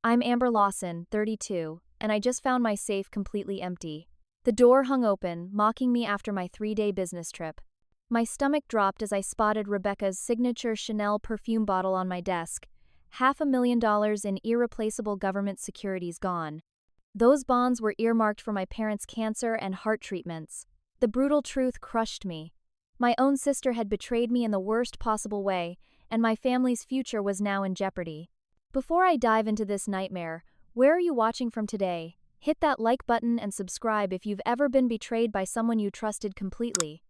I'm Amber Lawson, 32, and I just found my safe completely empty. The door hung open, mocking me after my 3-day business trip. My stomach dropped as I spotted Rebecca's signature Chanel perfume bottle on my desk. $500,000 in irreplaceable government securities gone. Those bonds were earmarked for my parents' cancer and heart treatments. The brutal truth crushed me. My own sister had betrayed me in the worst possible way, and my family's future was now in jeopardy. Before I dive into this nightmare, where are you watching from today? Hit that like button and subscribe if you've ever been betrayed by someone you trusted completely.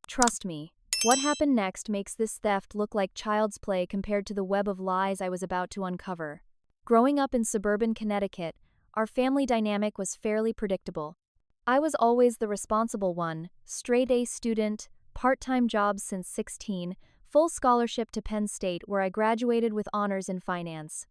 Trust me, what happened next makes this theft look like child's play compared to the web of lies I was about to uncover. Growing up in suburban Connecticut, our family dynamic was fairly predictable. I was always the responsible one, straight-A student, part-time jobs since 16, full scholarship to Penn State where I graduated with honors in finance.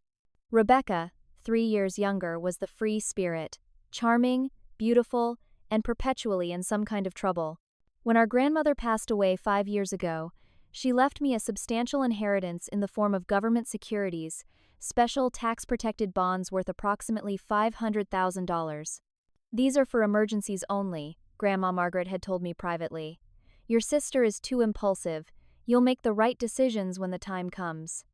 Rebecca, 3 years younger, was the free spirit, charming, beautiful, and perpetually in some kind of trouble. When our grandmother passed away 5 years ago, she left me a substantial inheritance in the form of government securities, special tax-protected bonds worth approximately $500,000. These are for emergencies only, Grandma Margaret had told me privately. Your sister is too impulsive. You'll make the right decisions when the time comes.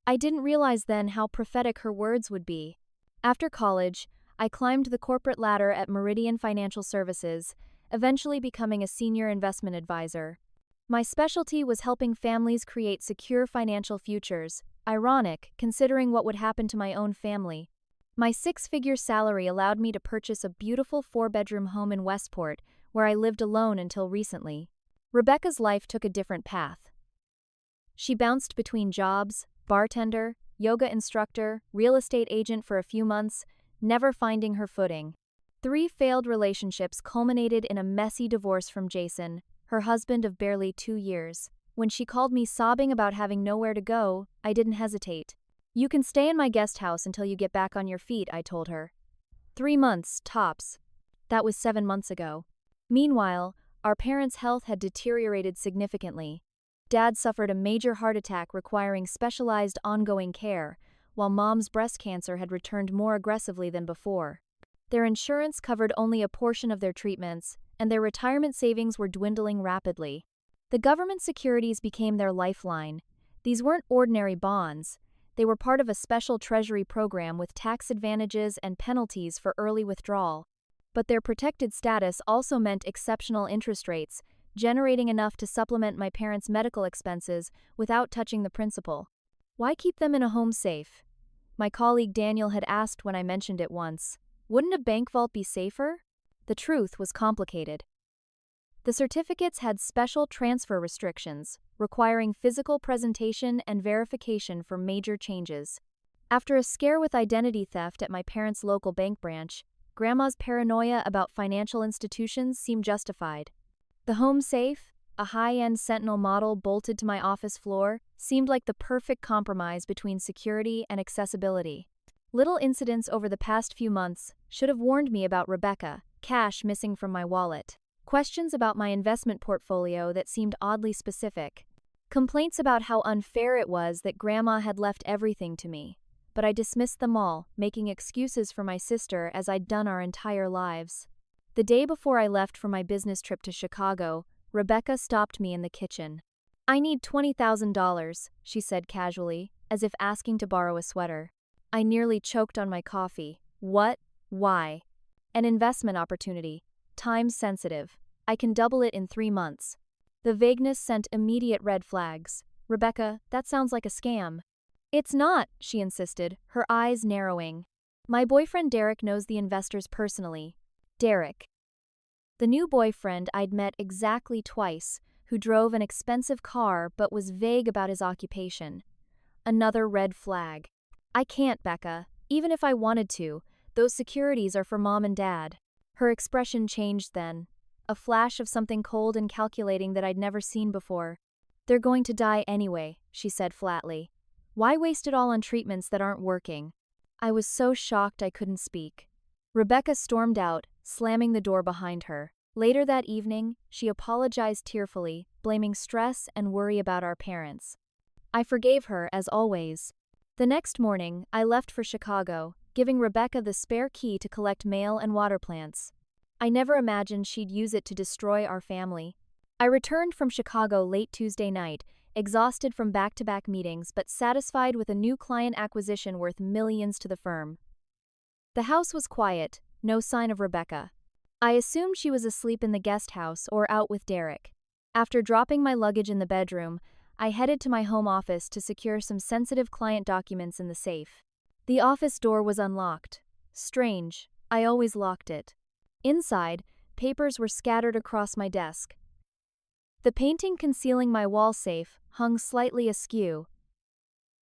I didn't realize then how prophetic her words would be. After college, I climbed the corporate ladder at Meridian Financial Services, eventually becoming a senior investment advisor. My specialty was helping families create secure financial futures, ironic considering what would happen to my own family. My 6-figure salary allowed me to purchase a beautiful 4-bedroom home in Westport, where I lived alone until recently. Rebecca's life took a different path. She bounced between jobs, bartender, yoga instructor, real estate agent for a few months, never finding her footing. 3 failed relationships culminated in a messy divorce from Jason, her husband of barely 2 years. When she called me sobbing about having nowhere to go, I didn't hesitate. You can stay in my guest house until you get back on your feet, I told her. 3 months, tops. That was 7 months ago. Meanwhile, our parents' health had deteriorated significantly. Dad suffered a major heart attack requiring specialized ongoing care, while Mom's breast cancer had returned more aggressively than before. Their insurance covered only a portion of their treatments, and their retirement savings were dwindling rapidly. The government securities became their lifeline. These weren't ordinary bonds. They were part of a special treasury program with tax advantages and penalties for early withdrawal. But their protected status also meant exceptional interest rates, generating enough to supplement my parents' medical expenses without touching the principal. Why keep them in a home safe? My colleague Daniel had asked when I mentioned it once. Wouldn't a bank vault be safer? The truth was complicated. The certificates had special transfer restrictions, requiring physical presentation and verification for major changes. After a scare with identity theft at my parents' local bank branch, Grandma's paranoia about financial institutions seemed justified. The home safe, a high-end Sentinel model bolted to my office floor, seemed like the perfect compromise between security and accessibility. Little incidents over the past few months should have warned me about Rebecca, cash missing from my wallet. Questions about my investment portfolio that seemed oddly specific. Complaints about how unfair it was that Grandma had left everything to me. But I dismissed them all, making excuses for my sister as I'd done our entire lives. The day before I left for my business trip to Chicago, Rebecca stopped me in the kitchen. I need $20,000, she said casually, as if asking to borrow a sweater. I nearly choked on my coffee. What? Why? An investment opportunity. Time sensitive. I can double it in 3 months. The vagueness sent immediate red flags. Rebecca, that sounds like a scam. It's not, she insisted, her eyes narrowing. My boyfriend Derek knows the investors personally. Derek. The new boyfriend I'd met exactly twice, who drove an expensive car but was vague about his occupation. Another red flag. I can't, Becca. Even if I wanted to, those securities are for Mom and Dad. Her expression changed then. A flash of something cold and calculating that I'd never seen before. They're going to die anyway, she said flatly. Why waste it all on treatments that aren't working? I was so shocked I couldn't speak. Rebecca stormed out, slamming the door behind her. Later that evening, she apologized tearfully, blaming stress and worry about our parents. I forgave her, as always. The next morning, I left for Chicago, giving Rebecca the spare key to collect mail and water plants. I never imagined she'd use it to destroy our family. I returned from Chicago late Tuesday night, exhausted from back-to-back meetings but satisfied with a new client acquisition worth millions to the firm. The house was quiet, no sign of Rebecca. I assumed she was asleep in the guest house or out with Derek. After dropping my luggage in the bedroom, I headed to my home office to secure some sensitive client documents in the safe. The office door was unlocked. Strange, I always locked it. Inside, papers were scattered across my desk. The painting concealing my wall safe hung slightly askew.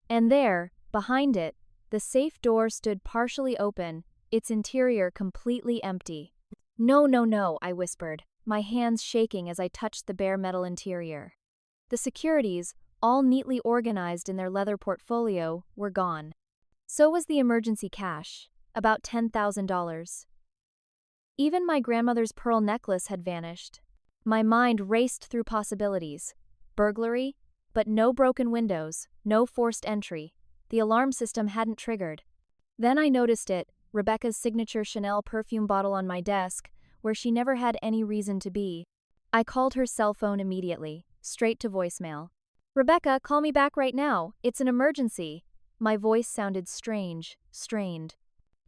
And there, behind it, the safe door stood partially open, its interior completely empty. No, no, no, I whispered, my hands shaking as I touched the bare metal interior. The securities, all neatly organized in their leather portfolio, were gone. So was the emergency cash, about $10,000. Even my grandmother's pearl necklace had vanished. My mind raced through possibilities. Burglary? But no broken windows, no forced entry. The alarm system hadn't triggered. Then I noticed it, Rebecca's signature Chanel perfume bottle on my desk, where she never had any reason to be. I called her cell phone immediately, straight to voicemail. "Rebecca, call me back right now. It's an emergency." My voice sounded strange, strained.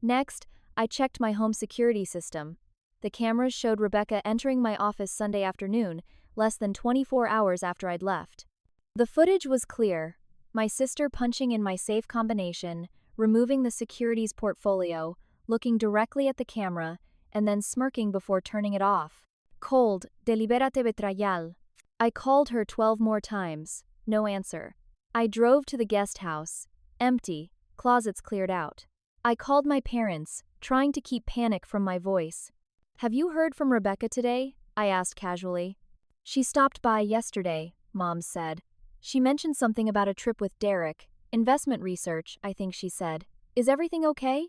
Next, I checked my home security system. The cameras showed Rebecca entering my office Sunday afternoon, less than 24 hours after I'd left. The footage was clear. My sister punching in my safe combination, removing the securities portfolio, looking directly at the camera, and then smirking before turning it off. Cold, deliberate betrayal. I called her 12 more times. No answer. I drove to the guest house. Empty, closets cleared out. I called my parents, trying to keep panic from my voice. "Have you heard from Rebecca today?" I asked casually. "She stopped by yesterday," Mom said. "She mentioned something about a trip with Derek. Investment research, I think she said. Is everything okay?"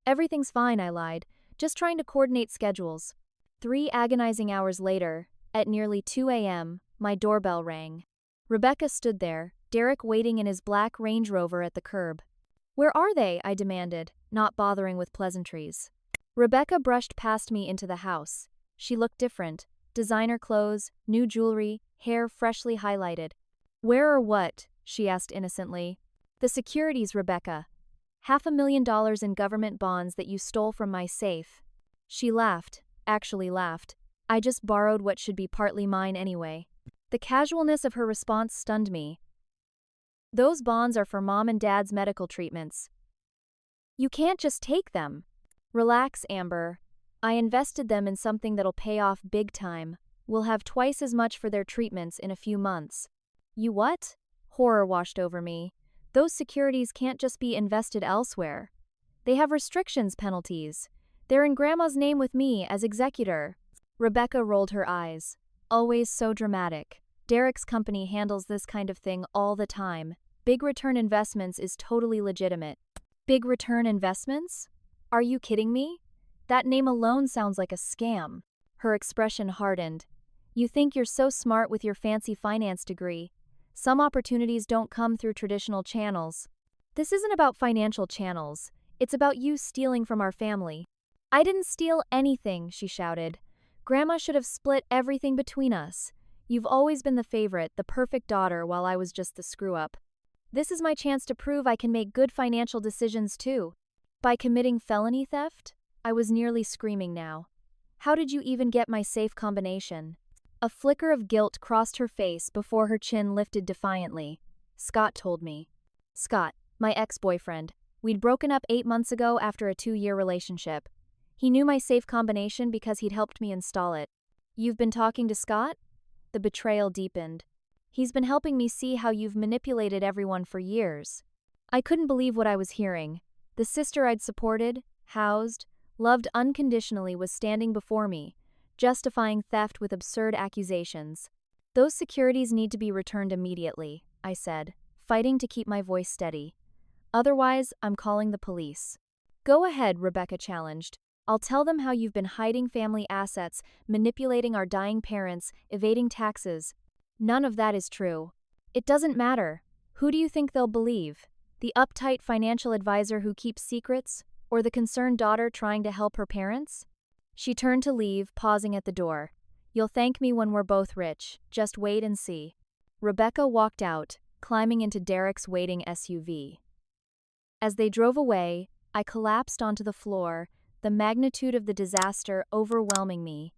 "Everything's fine," I lied. "Just trying to coordinate schedules." 3 agonizing hours later, at nearly 2 a.m., my doorbell rang. Rebecca stood there, Derek waiting in his black Range Rover at the curb. "Where are they?" I demanded, not bothering with pleasantries. Rebecca brushed past me into the house. She looked different. Designer clothes, new jewelry, hair freshly highlighted. "Where or what?" she asked innocently. "The securities, Rebecca. $500,000 in government bonds that you stole from my safe." She laughed, actually laughed. I just borrowed what should be partly mine anyway. The casualness of her response stunned me. "Those bonds are for Mom and Dad's medical treatments. You can't just take them." "Relax, Amber. I invested them in something that'll pay off big time. We'll have twice as much for their treatments in a few months." "You what?" Horror washed over me. "Those securities can't just be invested elsewhere. They have restrictions, penalties. They're in Grandma's name with me as executor." Rebecca rolled her eyes. Always so dramatic. Derek's company handles this kind of thing all the time. Big return investments is totally legitimate. Big return investments? Are you kidding me? That name alone sounds like a scam. Her expression hardened. "You think you're so smart with your fancy finance degree. Some opportunities don't come through traditional channels." "This isn't about financial channels. It's about you stealing from our family." "I didn't steal anything," she shouted. "Grandma should have split everything between us. You've always been the favorite, the perfect daughter, while I was just the screw-up. This is my chance to prove I can make good financial decisions too." "By committing felony theft?" I was nearly screaming now. "How did you even get my safe combination?" A flicker of guilt crossed her face before her chin lifted defiantly. "Scott told me." "Scott, my ex-boyfriend. We'd broken up 8 months ago after a 2-year relationship. He knew my safe combination because he'd helped me install it." "You've been talking to Scott?" The betrayal deepened. "He's been helping me see how you've manipulated everyone for years." I couldn't believe what I was hearing. The sister I'd supported, housed, loved unconditionally was standing before me, justifying theft with absurd accusations. "Those securities need to be returned immediately," I said, fighting to keep my voice steady. "Otherwise, I'm calling the police." "Go ahead," Rebecca challenged. "I'll tell them how you've been hiding family assets, manipulating our dying parents, evading taxes." "None of that is true." "It doesn't matter. Who do you think they'll believe? The uptight financial advisor who keeps secrets? Or the concerned daughter trying to help her parents? She turned to leave, pausing at the door. You'll thank me when we're both rich. Just wait and see. Rebecca walked out, climbing into Derek's waiting SUV. As they drove away, I collapsed onto the floor, the magnitude of the disaster overwhelming me.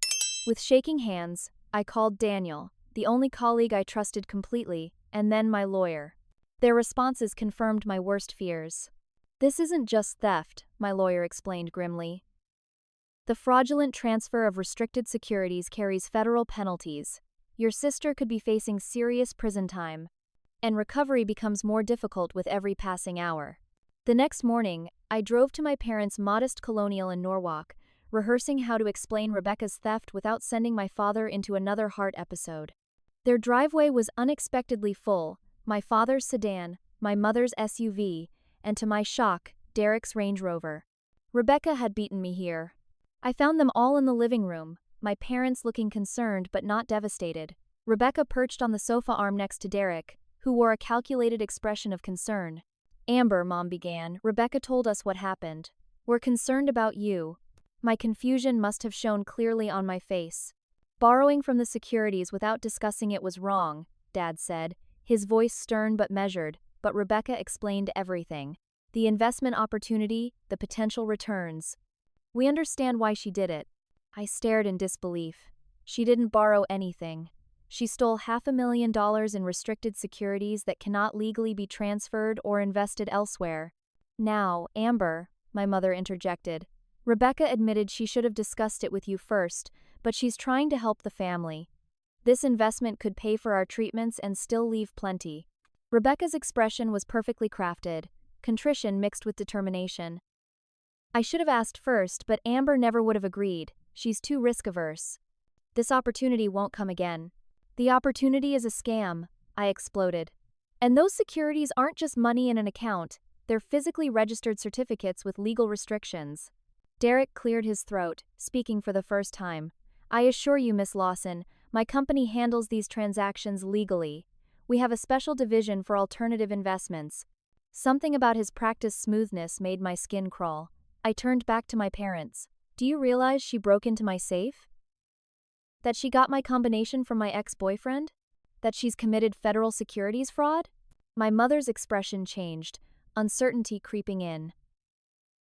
With shaking hands, I called Daniel, the only colleague I trusted completely, and then my lawyer. Their responses confirmed my worst fears. This isn't just theft, my lawyer explained grimly. The fraudulent transfer of restricted securities carries federal penalties. Your sister could be facing serious prison time, and recovery becomes more difficult with every passing hour. The next morning, I drove to my parents' modest colonial in Norwalk, rehearsing how to explain Rebecca's theft without sending my father into another heart episode. Their driveway was unexpectedly full, my father's sedan, my mother's SUV, and to my shock, Derek's Range Rover. Rebecca had beaten me here. I found them all in the living room, my parents looking concerned but not devastated. Rebecca perched on the sofa arm next to Derek, who wore a calculated expression of concern. Amber, Mom began, Rebecca told us what happened. We're concerned about you. My confusion must have shown clearly on my face. Borrowing from the Securities without discussing it was wrong, Dad said, his voice stern but measured, but Rebecca explained everything. The investment opportunity, the potential returns. We understand why she did it. I stared in disbelief. She didn't borrow anything. She stole $500,000 in restricted securities that cannot legally be transferred or invested elsewhere. Now, Amber, my mother interjected. Rebecca admitted she should have discussed it with you first, but she's trying to help the family. This investment could pay for our treatments and still leave plenty. Rebecca's expression was perfectly crafted, contrition mixed with determination. I should have asked first, but Amber never would have agreed. She's too risk-averse. This opportunity won't come again. The opportunity is a scam, I exploded. And those securities aren't just money in an account, they're physically registered certificates with legal restrictions. Derek cleared his throat, speaking for the first time. I assure you, Miss Lawson, my company handles these transactions legally. We have a special division for alternative investments. Something about his practiced smoothness made my skin crawl. I turned back to my parents. Do you realize she broke into my safe? That she got my combination from my ex-boyfriend? That she's committed federal securities fraud? My mother's expression changed, uncertainty creeping in.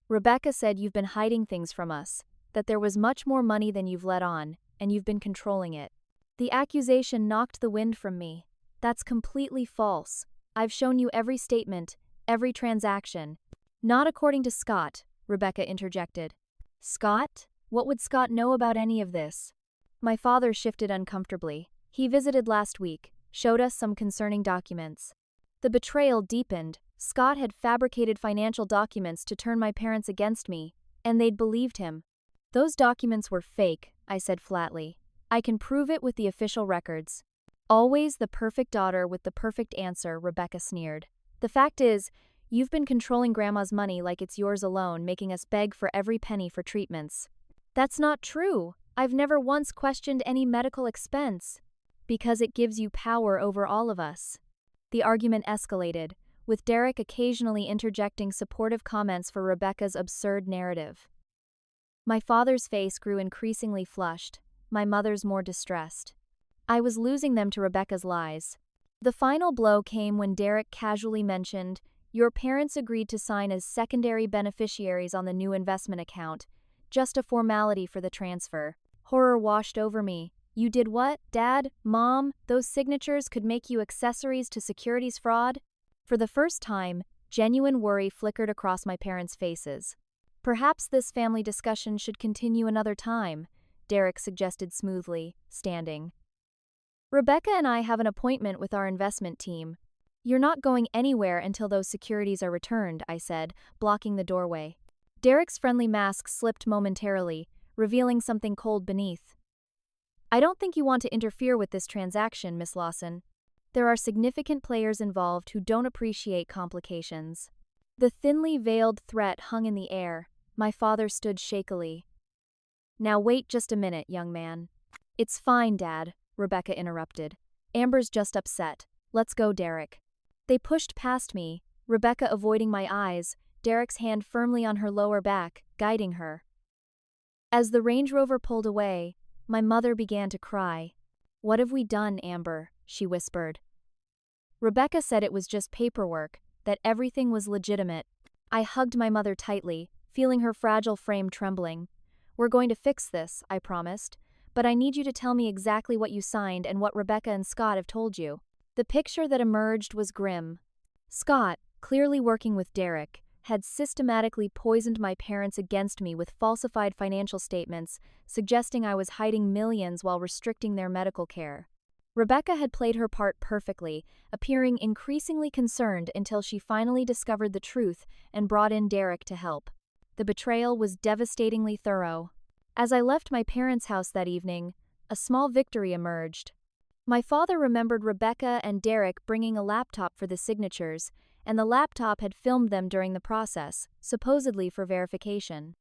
Rebecca said you've been hiding things from us, that there was much more money than you've let on, and you've been controlling it. The accusation knocked the wind from me. That's completely false. I've shown you every statement, every transaction. Not according to Scott, Rebecca interjected. Scott? What would Scott know about any of this? My father shifted uncomfortably. He visited last week, showed us some concerning documents. The betrayal deepened. Scott had fabricated financial documents to turn my parents against me, and they'd believed him. Those documents were fake, I said flatly. I can prove it with the official records. Always the perfect daughter with the perfect answer, Rebecca sneered. The fact is, you've been controlling Grandma's money like it's yours alone, making us beg for every penny for treatments. That's not true. I've never once questioned any medical expense. Because it gives you power over all of us. The argument escalated, with Derek occasionally interjecting supportive comments for Rebecca's absurd narrative. My father's face grew increasingly flushed, my mother's more distressed. I was losing them to Rebecca's lies. The final blow came when Derek casually mentioned, your parents agreed to sign as secondary beneficiaries on the new investment account, just a formality for the transfer. Horror washed over me. You did what, Dad, Mom? Those signatures could make you accessories to securities fraud? For the first time, genuine worry flickered across my parents' faces. Perhaps this family discussion should continue another time, Derek suggested smoothly, standing. Rebecca and I have an appointment with our investment team. You're not going anywhere until those securities are returned, I said, blocking the doorway. Derek's friendly mask slipped momentarily, revealing something cold beneath. I don't think you want to interfere with this transaction, Miss Lawson. There are significant players involved who don't appreciate complications. The thinly veiled threat hung in the air. My father stood shakily. Now wait just a minute, young man. It's fine, Dad, Rebecca interrupted. Amber's just upset. Let's go, Derek. They pushed past me, Rebecca avoiding my eyes, Derek's hand firmly on her lower back, guiding her. As the Range Rover pulled away, my mother began to cry. "What have we done, Amber?" she whispered. Rebecca said it was just paperwork, that everything was legitimate. I hugged my mother tightly, feeling her fragile frame trembling. "We're going to fix this," I promised, "but I need you to tell me exactly what you signed and what Rebecca and Scott have told you." The picture that emerged was grim. Scott, clearly working with Derek, had systematically poisoned my parents against me with falsified financial statements, suggesting I was hiding millions while restricting their medical care. Rebecca had played her part perfectly, appearing increasingly concerned until she finally discovered the truth and brought in Derek to help. The betrayal was devastatingly thorough. As I left my parents' house that evening, a small victory emerged. My father remembered Rebecca and Derek bringing a laptop for the signatures, and the laptop had filmed them during the process, supposedly for verification.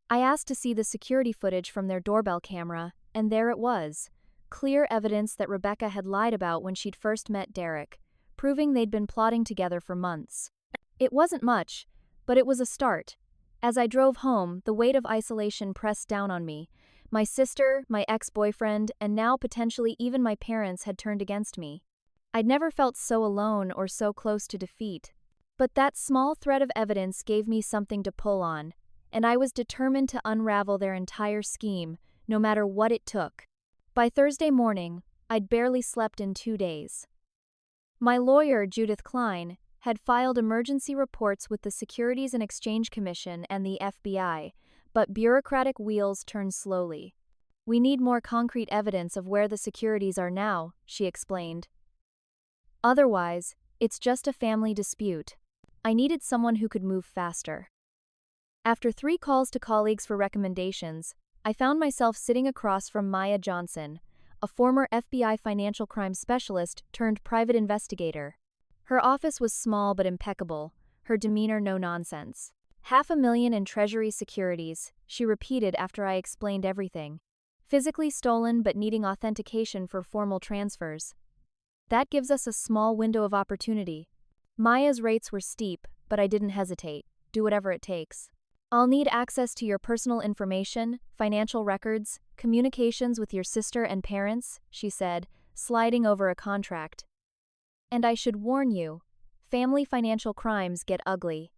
I asked to see the security footage from their doorbell camera, and there it was. Clear evidence that Rebecca had lied about when she'd first met Derek, proving they'd been plotting together for months. It wasn't much, but it was a start. As I drove home, the weight of isolation pressed down on me. My sister, my ex-boyfriend, and now potentially even my parents had turned against me. I'd never felt so alone or so close to defeat. But that small thread of evidence gave me something to pull on, and I was determined to unravel their entire scheme, no matter what it took. By Thursday morning, I'd barely slept in 2 days. My lawyer, Judith Klein, had filed emergency reports with the Securities and Exchange Commission and the FBI, but bureaucratic wheels turned slowly. "We need more concrete evidence of where the securities are now," she explained. "Otherwise, it's just a family dispute." I needed someone who could move faster. After 3 calls to colleagues for recommendations, I found myself sitting across from Maya Johnson, a former FBI financial crime specialist turned private investigator. Her office was small but impeccable, her demeanor no nonsense. "$500,000 in Treasury securities," she repeated after I explained everything. "Physically stolen but needing authentication for formal transfers. That gives us a small window of opportunity." Maya's rates were steep, but I didn't hesitate. "Do whatever it takes. I'll need access to your personal information, financial records, communications with your sister and parents," she said, sliding over a contract. "And I should warn you, family financial crimes get ugly.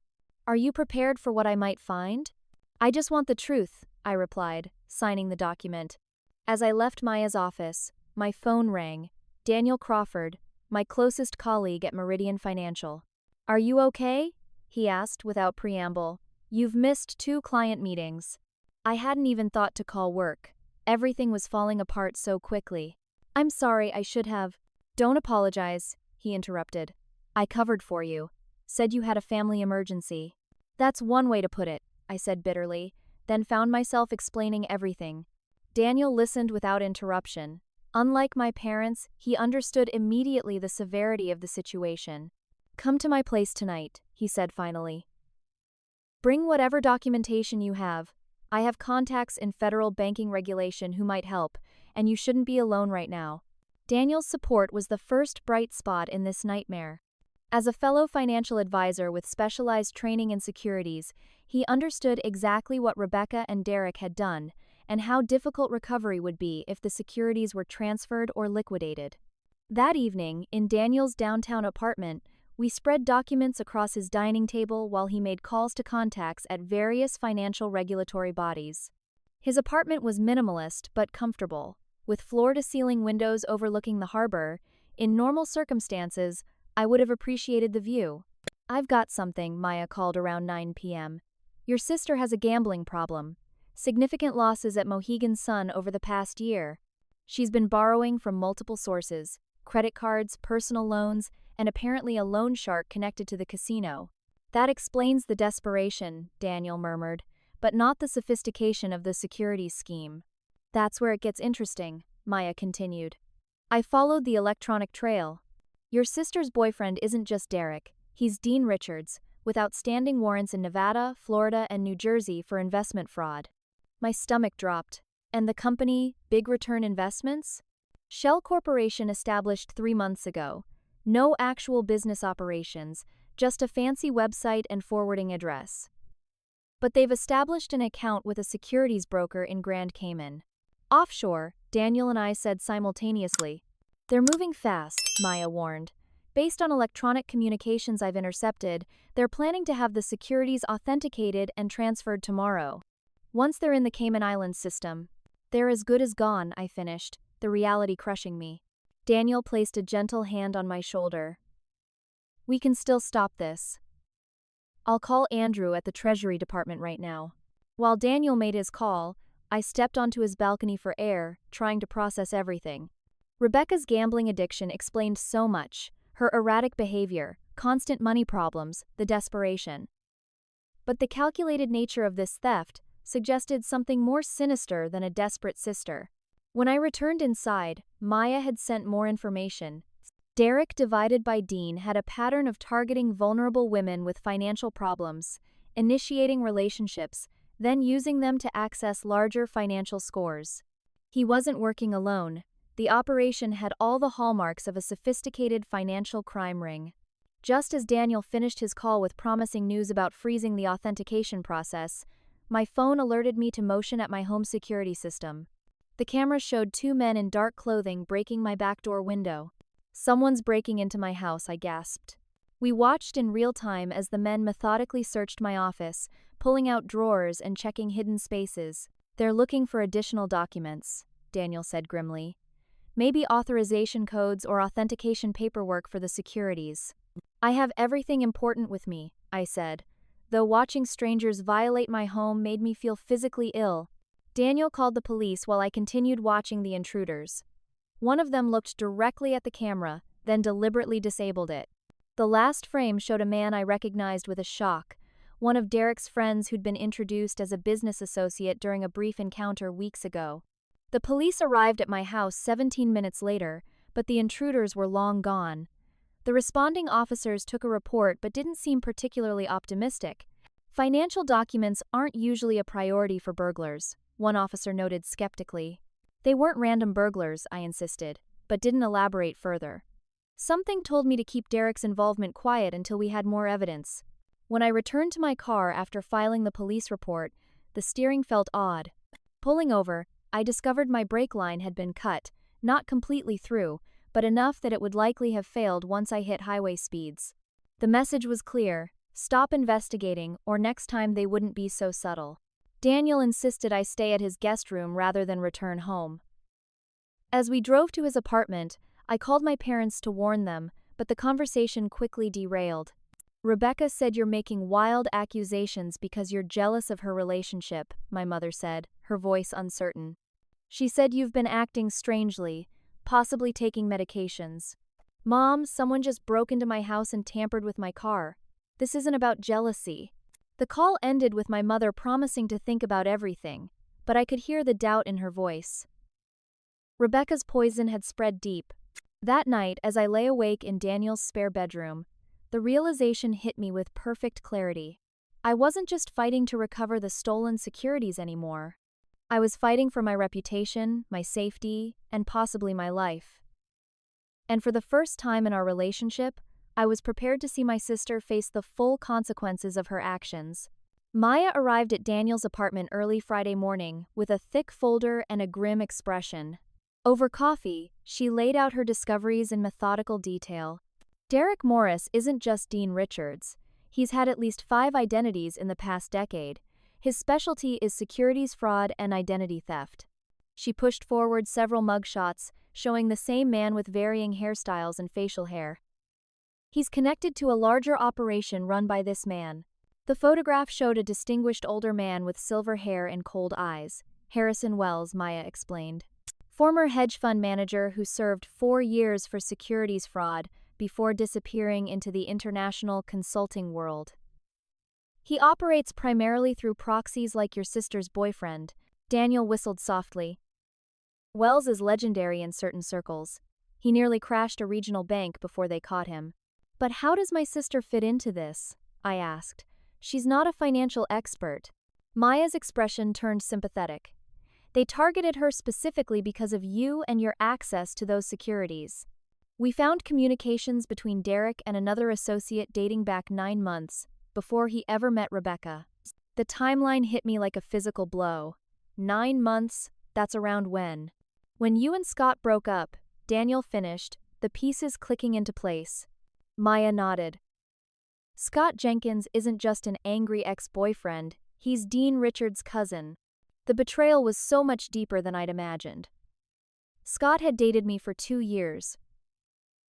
Are you prepared for what I might find?" "I just want the truth," I replied, signing the document. As I left Maya's office, my phone rang. Daniel Crawford, my closest colleague at Meridian Financial. "Are you okay?" he asked without preamble. "You've missed 2 client meetings." I hadn't even thought to call work. Everything was falling apart so quickly. "I'm sorry, I should have." "Don't apologize," he interrupted. "I covered for you. Said you had a family emergency." "That's one way to put it," I said bitterly, then found myself explaining everything. Daniel listened without interruption. Unlike my parents, he understood immediately the severity of the situation. "Come to my place tonight," he said finally. "Bring whatever documentation you have. I have contacts in federal banking regulation who might help, and you shouldn't be alone right now." Daniel's support was the first bright spot in this nightmare. As a fellow financial advisor with specialized training in securities, he understood exactly what Rebecca and Derek had done, and how difficult recovery would be if the securities were transferred or liquidated. That evening, in Daniel's downtown apartment, we spread documents across his dining table while he made calls to contacts at various financial regulatory bodies. His apartment was minimalist but comfortable, with floor-to-ceiling windows overlooking the harbor. In normal circumstances, I would have appreciated the view. "I've got something," Maya called around 9 p.m. "Your sister has a gambling problem. Significant losses at Mohegan Sun over the past year. She's been borrowing from multiple sources, credit cards, personal loans, and apparently a loan shark connected to the casino." "That explains the desperation," Daniel murmured, "but not the sophistication of the securities scheme." "That's where it gets interesting," Maya continued. "I followed the electronic trail. Your sister's boyfriend isn't just Derek, he's Dean Richards, with outstanding warrants in Nevada, Florida, and New Jersey for investment fraud." My stomach dropped. "And the company, Big Return Investments?" "Shell Corporation established 3 months ago. No actual business operations, just a fancy website and forwarding address. But they've established an account with a securities broker in Grand Cayman. Offshore, Daniel and I said simultaneously. They're moving fast, Maya warned. Based on electronic communications I've intercepted, they're planning to have the securities authenticated and transferred tomorrow. Once they're in the Cayman Islands system, they're as good as gone, I finished, the reality crushing me. Daniel placed a gentle hand on my shoulder. We can still stop this. I'll call Andrew at the Treasury Department right now. While Daniel made his call, I stepped onto his balcony for air, trying to process everything. Rebecca's gambling addiction explained so much, her erratic behavior, constant money problems, the desperation. But the calculated nature of this theft suggested something more sinister than a desperate sister. When I returned inside, Maya had sent more information. Derek, divided by Dean, had a pattern of targeting vulnerable women with financial problems, initiating relationships, then using them to access larger financial scores. He wasn't working alone. The operation had all the hallmarks of a sophisticated financial crime ring. Just as Daniel finished his call with promising news about freezing the authentication process, my phone alerted me to motion at my home security system. The camera showed two men in dark clothing breaking my back door window. Someone's breaking into my house, I gasped. We watched in real time as the men methodically searched my office, pulling out drawers and checking hidden spaces. They're looking for additional documents, Daniel said grimly. Maybe authorization codes or authentication paperwork for the securities. I have everything important with me, I said, though watching strangers violate my home made me feel physically ill. Daniel called the police while I continued watching the intruders. One of them looked directly at the camera, then deliberately disabled it. The last frame showed a man I recognized with a shock, one of Derek's friends who'd been introduced as a business associate during a brief encounter weeks ago. The police arrived at my house 17 minutes later, but the intruders were long gone. The responding officers took a report but didn't seem particularly optimistic. Financial documents aren't usually a priority for burglars, one officer noted skeptically. They weren't random burglars, I insisted, but didn't elaborate further. Something told me to keep Derek's involvement quiet until we had more evidence. When I returned to my car after filing the police report, the steering felt odd. Pulling over, I discovered my brake line had been cut, not completely through, but enough that it would likely have failed once I hit highway speeds. The message was clear: stop investigating, or next time they wouldn't be so subtle. Daniel insisted I stay at his guest room rather than return home. As we drove to his apartment, I called my parents to warn them, but the conversation quickly derailed. Rebecca said you're making wild accusations because you're jealous of her relationship, my mother said, her voice uncertain. She said you've been acting strangely, possibly taking medications. Mom, someone just broke into my house and tampered with my car. This isn't about jealousy. The call ended with my mother promising to think about everything, but I could hear the doubt in her voice. Rebecca's poison had spread deep. That night, as I lay awake in Daniel's spare bedroom, the realization hit me with perfect clarity. I wasn't just fighting to recover the stolen securities anymore. I was fighting for my reputation, my safety, and possibly my life. And for the first time in our relationship, I was prepared to see my sister face the full consequences of her actions. Maya arrived at Daniel's apartment early Friday morning with a thick folder and a grim expression. Over coffee, she laid out her discoveries in methodical detail. Derek Morris isn't just Dean Richards. He's had at least 5 identities in the past decade. His specialty is securities fraud and identity theft. She pushed forward several mugshots, showing the same man with varying hairstyles and facial hair. He's connected to a larger operation run by this man. The photograph showed a distinguished older man with silver hair and cold eyes. Harrison Wells, Maya explained. Former hedge fund manager who served 4 years for securities fraud before disappearing into the international consulting world. He operates primarily through proxies like your sister's boyfriend. Daniel whistled softly. Wells is legendary in certain circles. He nearly crashed a regional bank before they caught him. But how does my sister fit into this? I asked. She's not a financial expert. Maya's expression turned sympathetic. They targeted her specifically because of you and your access to those securities. We found communications between Derek and another associate dating back 9 months, before he ever met Rebecca. The timeline hit me like a physical blow. 9 months, that's around when? When you and Scott broke up, Daniel finished, the pieces clicking into place. Maya nodded. Scott Jenkins isn't just an angry ex-boyfriend, he's Dean Richards' cousin. The betrayal was so much deeper than I'd imagined. Scott had dated me for 2 years.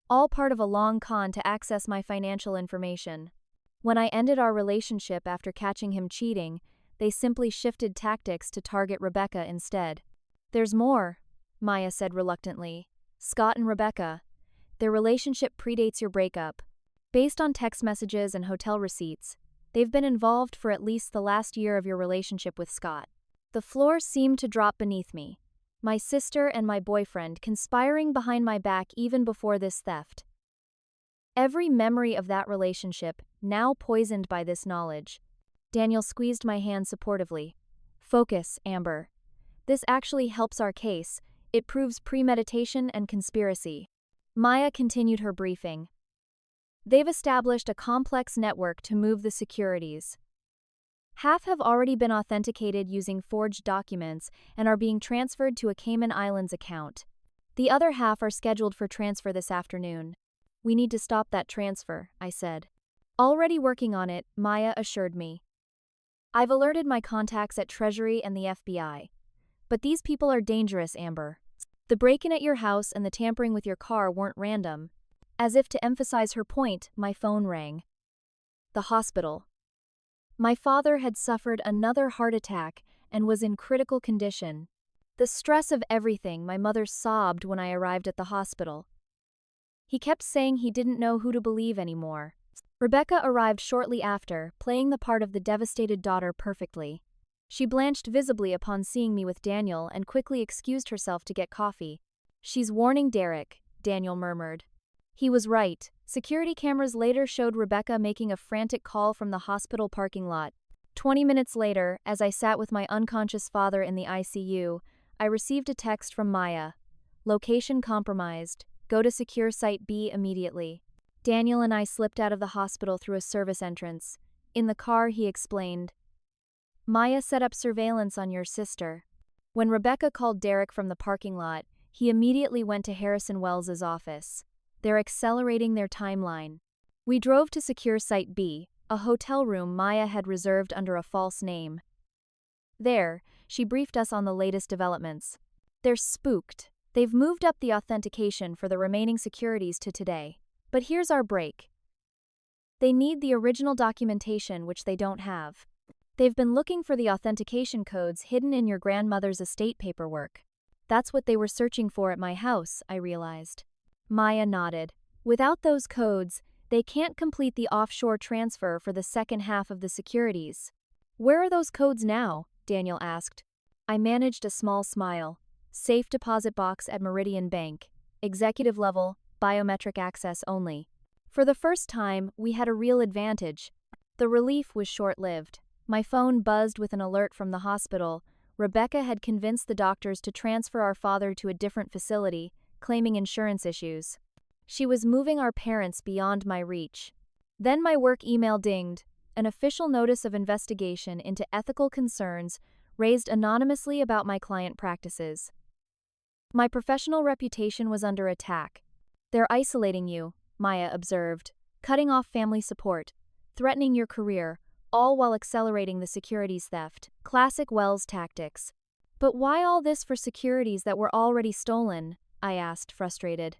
All part of a long con to access my financial information. When I ended our relationship after catching him cheating, they simply shifted tactics to target Rebecca instead. There's more, Maya said reluctantly. Scott and Rebecca. Their relationship predates your breakup. Based on text messages and hotel receipts, they've been involved for at least the last year of your relationship with Scott. The floor seemed to drop beneath me. My sister and my boyfriend conspiring behind my back even before this theft. Every memory of that relationship, now poisoned by this knowledge. Daniel squeezed my hand supportively. Focus, Amber. This actually helps our case. It proves premeditation and conspiracy. Maya continued her briefing. They've established a complex network to move the securities. Half have already been authenticated using forged documents and are being transferred to a Cayman Islands account. The other half are scheduled for transfer this afternoon. We need to stop that transfer, I said. Already working on it, Maya assured me. I've alerted my contacts at Treasury and the FBI. But these people are dangerous, Amber. The break-in at your house and the tampering with your car weren't random. As if to emphasize her point, my phone rang. The hospital. My father had suffered another heart attack and was in critical condition. The stress of everything, my mother sobbed when I arrived at the hospital. He kept saying he didn't know who to believe anymore. Rebecca arrived shortly after, playing the part of the devastated daughter perfectly. She blanched visibly upon seeing me with Daniel and quickly excused herself to get coffee. She's warning Derek, Daniel murmured. He was right. Security cameras later showed Rebecca making a frantic call from the hospital parking lot. 20 minutes later, as I sat with my unconscious father in the ICU, I received a text from Maya. Location compromised. Go to secure site B immediately. Daniel and I slipped out of the hospital through a service entrance. In the car, he explained. Maya set up surveillance on your sister. When Rebecca called Derek from the parking lot, he immediately went to Harrison Wells's office. They're accelerating their timeline. We drove to secure site B, a hotel room Maya had reserved under a false name. There, she briefed us on the latest developments. They're spooked. They've moved up the authentication for the remaining securities to today. But here's our break. They need the original documentation, which they don't have. They've been looking for the authentication codes hidden in your grandmother's estate paperwork. That's what they were searching for at my house, I realized. Maya nodded. Without those codes, they can't complete the offshore transfer for the second half of the securities. Where are those codes now? Daniel asked. I managed a small smile. Safe deposit box at Meridian Bank. Executive level, biometric access only. For the first time, we had a real advantage. The relief was short-lived. My phone buzzed with an alert from the hospital. Rebecca had convinced the doctors to transfer our father to a different facility, claiming insurance issues. She was moving our parents beyond my reach. Then my work email dinged. An official notice of investigation into ethical concerns raised anonymously about my client practices. My professional reputation was under attack. They're isolating you, Maya observed, cutting off family support, threatening your career, all while accelerating the securities theft. Classic Wells tactics. But why all this for securities that were already stolen? I asked, frustrated.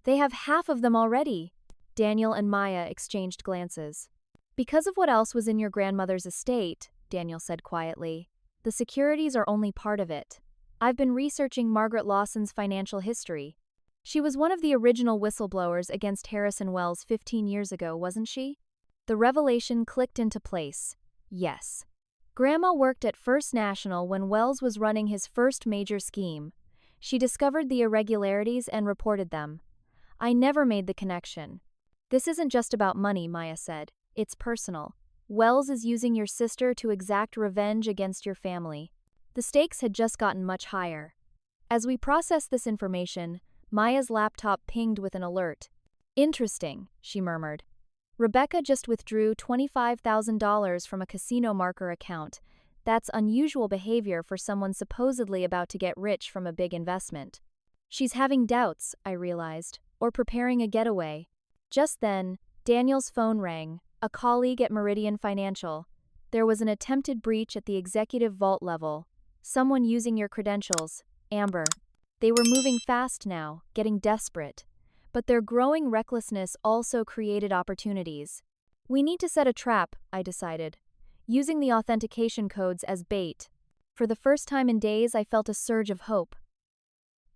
They have half of them already. Daniel and Maya exchanged glances. Because of what else was in your grandmother's estate, Daniel said quietly. The securities are only part of it. I've been researching Margaret Lawson's financial history. She was one of the original whistleblowers against Harrison Wells 15 years ago, wasn't she? The revelation clicked into place. Yes. Grandma worked at First National when Wells was running his first major scheme. She discovered the irregularities and reported them. I never made the connection. This isn't just about money, Maya said. It's personal. Wells is using your sister to exact revenge against your family. The stakes had just gotten much higher. As we processed this information, Maya's laptop pinged with an alert. Interesting, she murmured. Rebecca just withdrew $25,000 from a casino marker account. That's unusual behavior for someone supposedly about to get rich from a big investment. She's having doubts, I realized, or preparing a getaway. Just then, Daniel's phone rang, a colleague at Meridian Financial. There was an attempted breach at the executive vault level. Someone using your credentials, Amber. They were moving fast now, getting desperate. But their growing recklessness also created opportunities. We need to set a trap, I decided, using the authentication codes as bait. For the first time in days, I felt a surge of hope.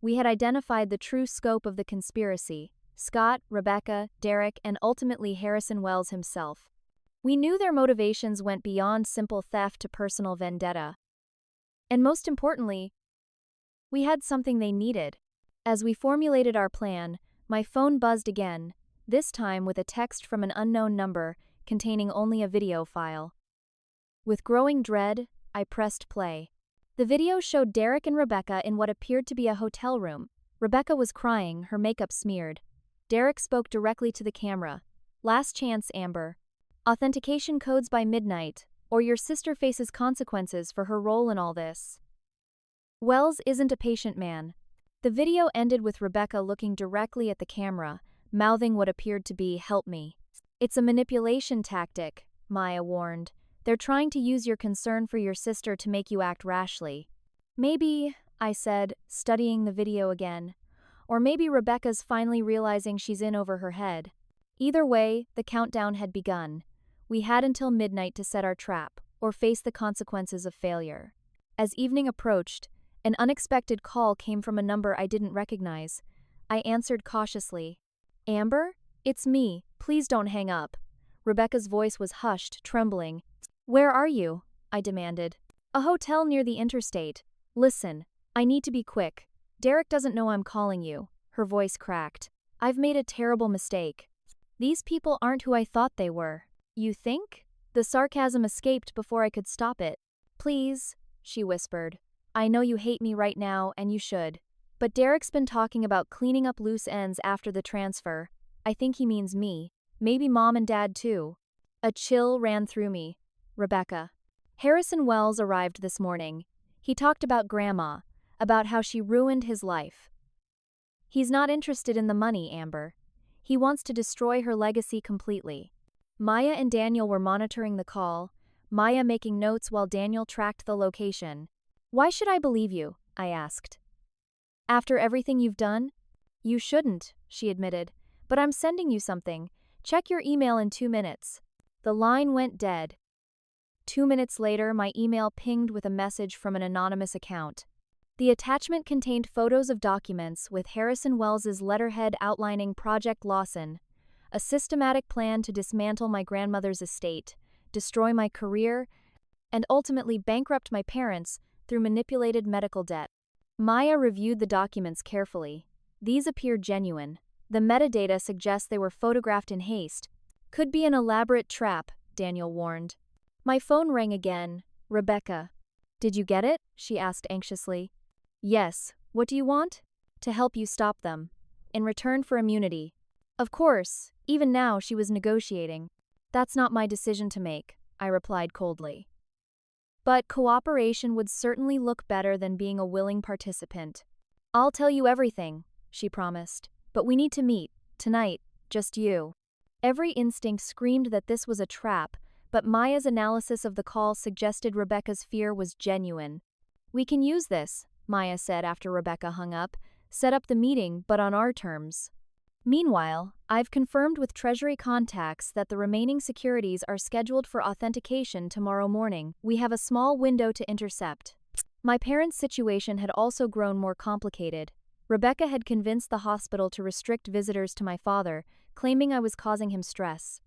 We had identified the true scope of the conspiracy: Scott, Rebecca, Derek, and ultimately Harrison Wells himself. We knew their motivations went beyond simple theft to personal vendetta. And most importantly, we had something they needed. As we formulated our plan, my phone buzzed again, this time with a text from an unknown number containing only a video file. With growing dread, I pressed play. The video showed Derek and Rebecca in what appeared to be a hotel room. Rebecca was crying, her makeup smeared. Derek spoke directly to the camera. "Last chance, Amber. Authentication codes by midnight, or your sister faces consequences for her role in all this." Wells isn't a patient man. The video ended with Rebecca looking directly at the camera, mouthing what appeared to be, "Help me." "It's a manipulation tactic," Maya warned. "They're trying to use your concern for your sister to make you act rashly." "Maybe," I said, studying the video again. "Or maybe Rebecca's finally realizing she's in over her head." Either way, the countdown had begun. We had until midnight to set our trap, or face the consequences of failure. As evening approached, an unexpected call came from a number I didn't recognize. I answered cautiously. "Amber? It's me. Please don't hang up." Rebecca's voice was hushed, trembling. "Where are you?" I demanded. "A hotel near the interstate. Listen, I need to be quick. Derek doesn't know I'm calling you." Her voice cracked. "I've made a terrible mistake. These people aren't who I thought they were." "You think?" The sarcasm escaped before I could stop it. "Please," she whispered. "I know you hate me right now, and you should. But Derek's been talking about cleaning up loose ends after the transfer. I think he means me. Maybe Mom and Dad too." A chill ran through me. Rebecca. Harrison Wells arrived this morning. He talked about Grandma, about how she ruined his life. "He's not interested in the money, Amber. He wants to destroy her legacy completely." Maya and Daniel were monitoring the call, Maya making notes while Daniel tracked the location. "Why should I believe you?" I asked. "After everything you've done?" "You shouldn't," she admitted. "But I'm sending you something. Check your email in 2 minutes." The line went dead. 2 minutes later, my email pinged with a message from an anonymous account. The attachment contained photos of documents with Harrison Wells's letterhead outlining Project Lawson, a systematic plan to dismantle my grandmother's estate, destroy my career, and ultimately bankrupt my parents through manipulated medical debt. Maya reviewed the documents carefully. These appeared genuine. The metadata suggests they were photographed in haste. "Could be an elaborate trap," Daniel warned. My phone rang again. "Rebecca." "Did you get it?" she asked anxiously. "Yes. What do you want?" "To help you stop them. In return for immunity." Of course, even now she was negotiating. "That's not my decision to make," I replied coldly. But cooperation would certainly look better than being a willing participant. "I'll tell you everything," she promised. "But we need to meet, tonight, just you." Every instinct screamed that this was a trap, but Maya's analysis of the call suggested Rebecca's fear was genuine. "We can use this," Maya said after Rebecca hung up. "Set up the meeting, but on our terms." Meanwhile, I've confirmed with Treasury contacts that the remaining securities are scheduled for authentication tomorrow morning. We have a small window to intercept. My parents' situation had also grown more complicated. Rebecca had convinced the hospital to restrict visitors to my father, claiming I was causing him stress.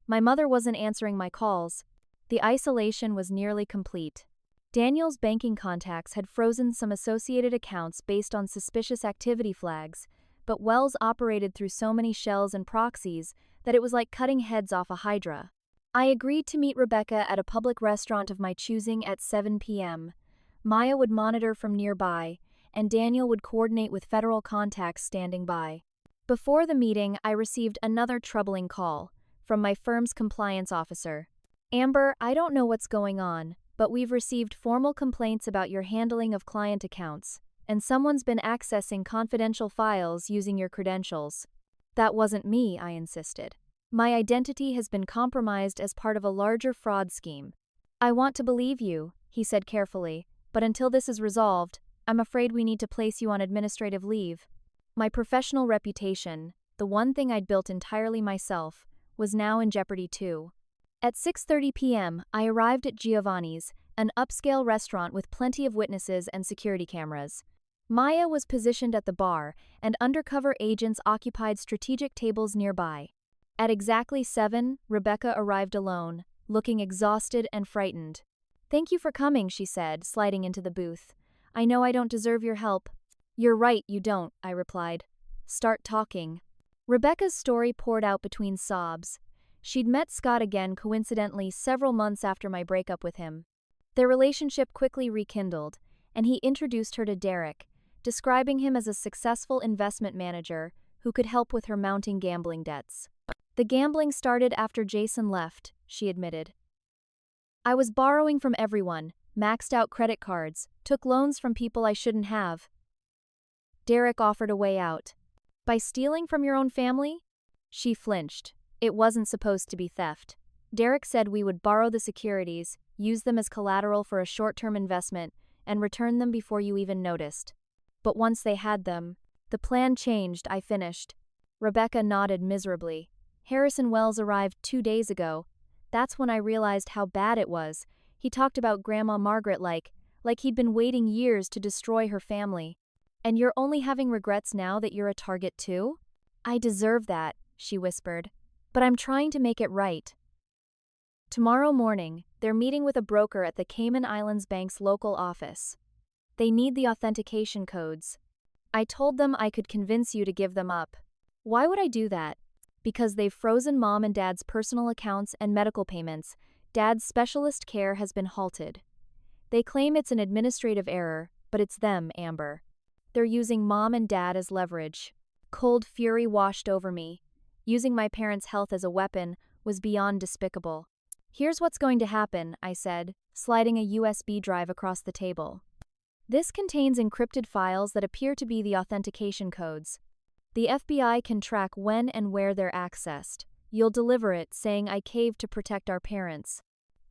My mother wasn't answering my calls. The isolation was nearly complete. Daniel's banking contacts had frozen some associated accounts based on suspicious activity flags, but Wells operated through so many shells and proxies that it was like cutting heads off a hydra. I agreed to meet Rebecca at a public restaurant of my choosing at 7 p.m. Maya would monitor from nearby, and Daniel would coordinate with federal contacts standing by. Before the meeting, I received another troubling call from my firm's compliance officer. Amber, I don't know what's going on, but we've received formal complaints about your handling of client accounts, and someone's been accessing confidential files using your credentials. That wasn't me, I insisted. My identity has been compromised as part of a larger fraud scheme. I want to believe you, he said carefully, but until this is resolved, I'm afraid we need to place you on administrative leave. My professional reputation, the one thing I'd built entirely myself, was now in jeopardy too. At 6:30 p.m., I arrived at Giovanni's, an upscale restaurant with plenty of witnesses and security cameras. Maya was positioned at the bar, and undercover agents occupied strategic tables nearby. At exactly 7, Rebecca arrived alone, looking exhausted and frightened. "Thank you for coming," she said, sliding into the booth. "I know I don't deserve your help." "You're right, you don't," I replied. "Start talking." Rebecca's story poured out between sobs. She'd met Scott again coincidentally several months after my breakup with him. Their relationship quickly rekindled, and he introduced her to Derek, describing him as a successful investment manager who could help with her mounting gambling debts. "The gambling started after Jason left," she admitted. "I was borrowing from everyone, maxed out credit cards, took loans from people I shouldn't have." Derek offered a way out. "By stealing from your own family?" She flinched. It wasn't supposed to be theft. Derek said we would borrow the securities, use them as collateral for a short-term investment, and return them before you even noticed. But once they had them, the plan changed, I finished. Rebecca nodded miserably. "Harrison Wells arrived 2 days ago. That's when I realized how bad it was. He talked about Grandma Margaret like he'd been waiting years to destroy her family. And you're only having regrets now that you're a target too?" "I deserve that," she whispered. "But I'm trying to make it right." Tomorrow morning, they're meeting with a broker at the Cayman Islands Bank's local office. They need the authentication codes. I told them I could convince you to give them up. Why would I do that? Because they've frozen Mom and Dad's personal accounts and medical payments. Dad's specialist care has been halted. They claim it's an administrative error, but it's them, Amber. They're using Mom and Dad as leverage. Cold fury washed over me. Using my parents' health as a weapon was beyond despicable. "Here's what's going to happen," I said, sliding a USB drive across the table. "This contains encrypted files that appear to be the authentication codes. The FBI can track when and where they're accessed. You'll deliver it, saying I caved to protect our parents."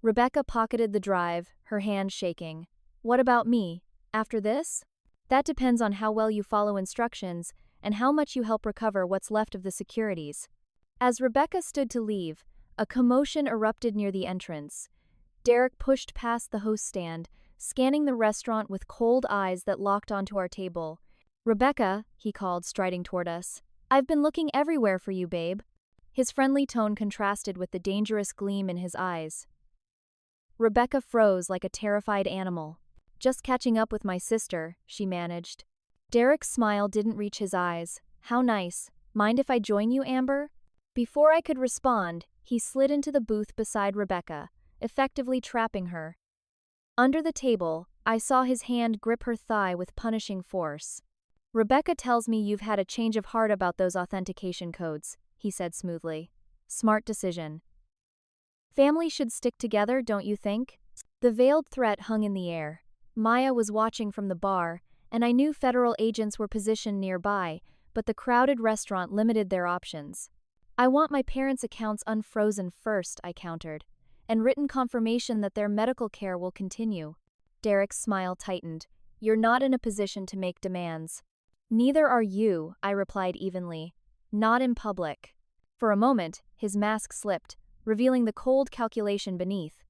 Rebecca pocketed the drive, her hand shaking. "What about me? After this?" "That depends on how well you follow instructions and how much you help recover what's left of the securities." As Rebecca stood to leave, a commotion erupted near the entrance. Derek pushed past the host stand, scanning the restaurant with cold eyes that locked onto our table. "Rebecca," he called, striding toward us. "I've been looking everywhere for you, babe." His friendly tone contrasted with the dangerous gleam in his eyes. Rebecca froze like a terrified animal. "Just catching up with my sister," she managed. Derek's smile didn't reach his eyes. "How nice. Mind if I join you, Amber?" Before I could respond, he slid into the booth beside Rebecca, effectively trapping her. Under the table, I saw his hand grip her thigh with punishing force. "Rebecca tells me you've had a change of heart about those authentication codes," he said smoothly. "Smart decision. Family should stick together, don't you think?" The veiled threat hung in the air. Maya was watching from the bar, and I knew federal agents were positioned nearby, but the crowded restaurant limited their options. "I want my parents' accounts unfrozen first," I countered, "and written confirmation that their medical care will continue." Derek's smile tightened. "You're not in a position to make demands." "Neither are you," I replied evenly. "Not in public." For a moment, his mask slipped, revealing the cold calculation beneath.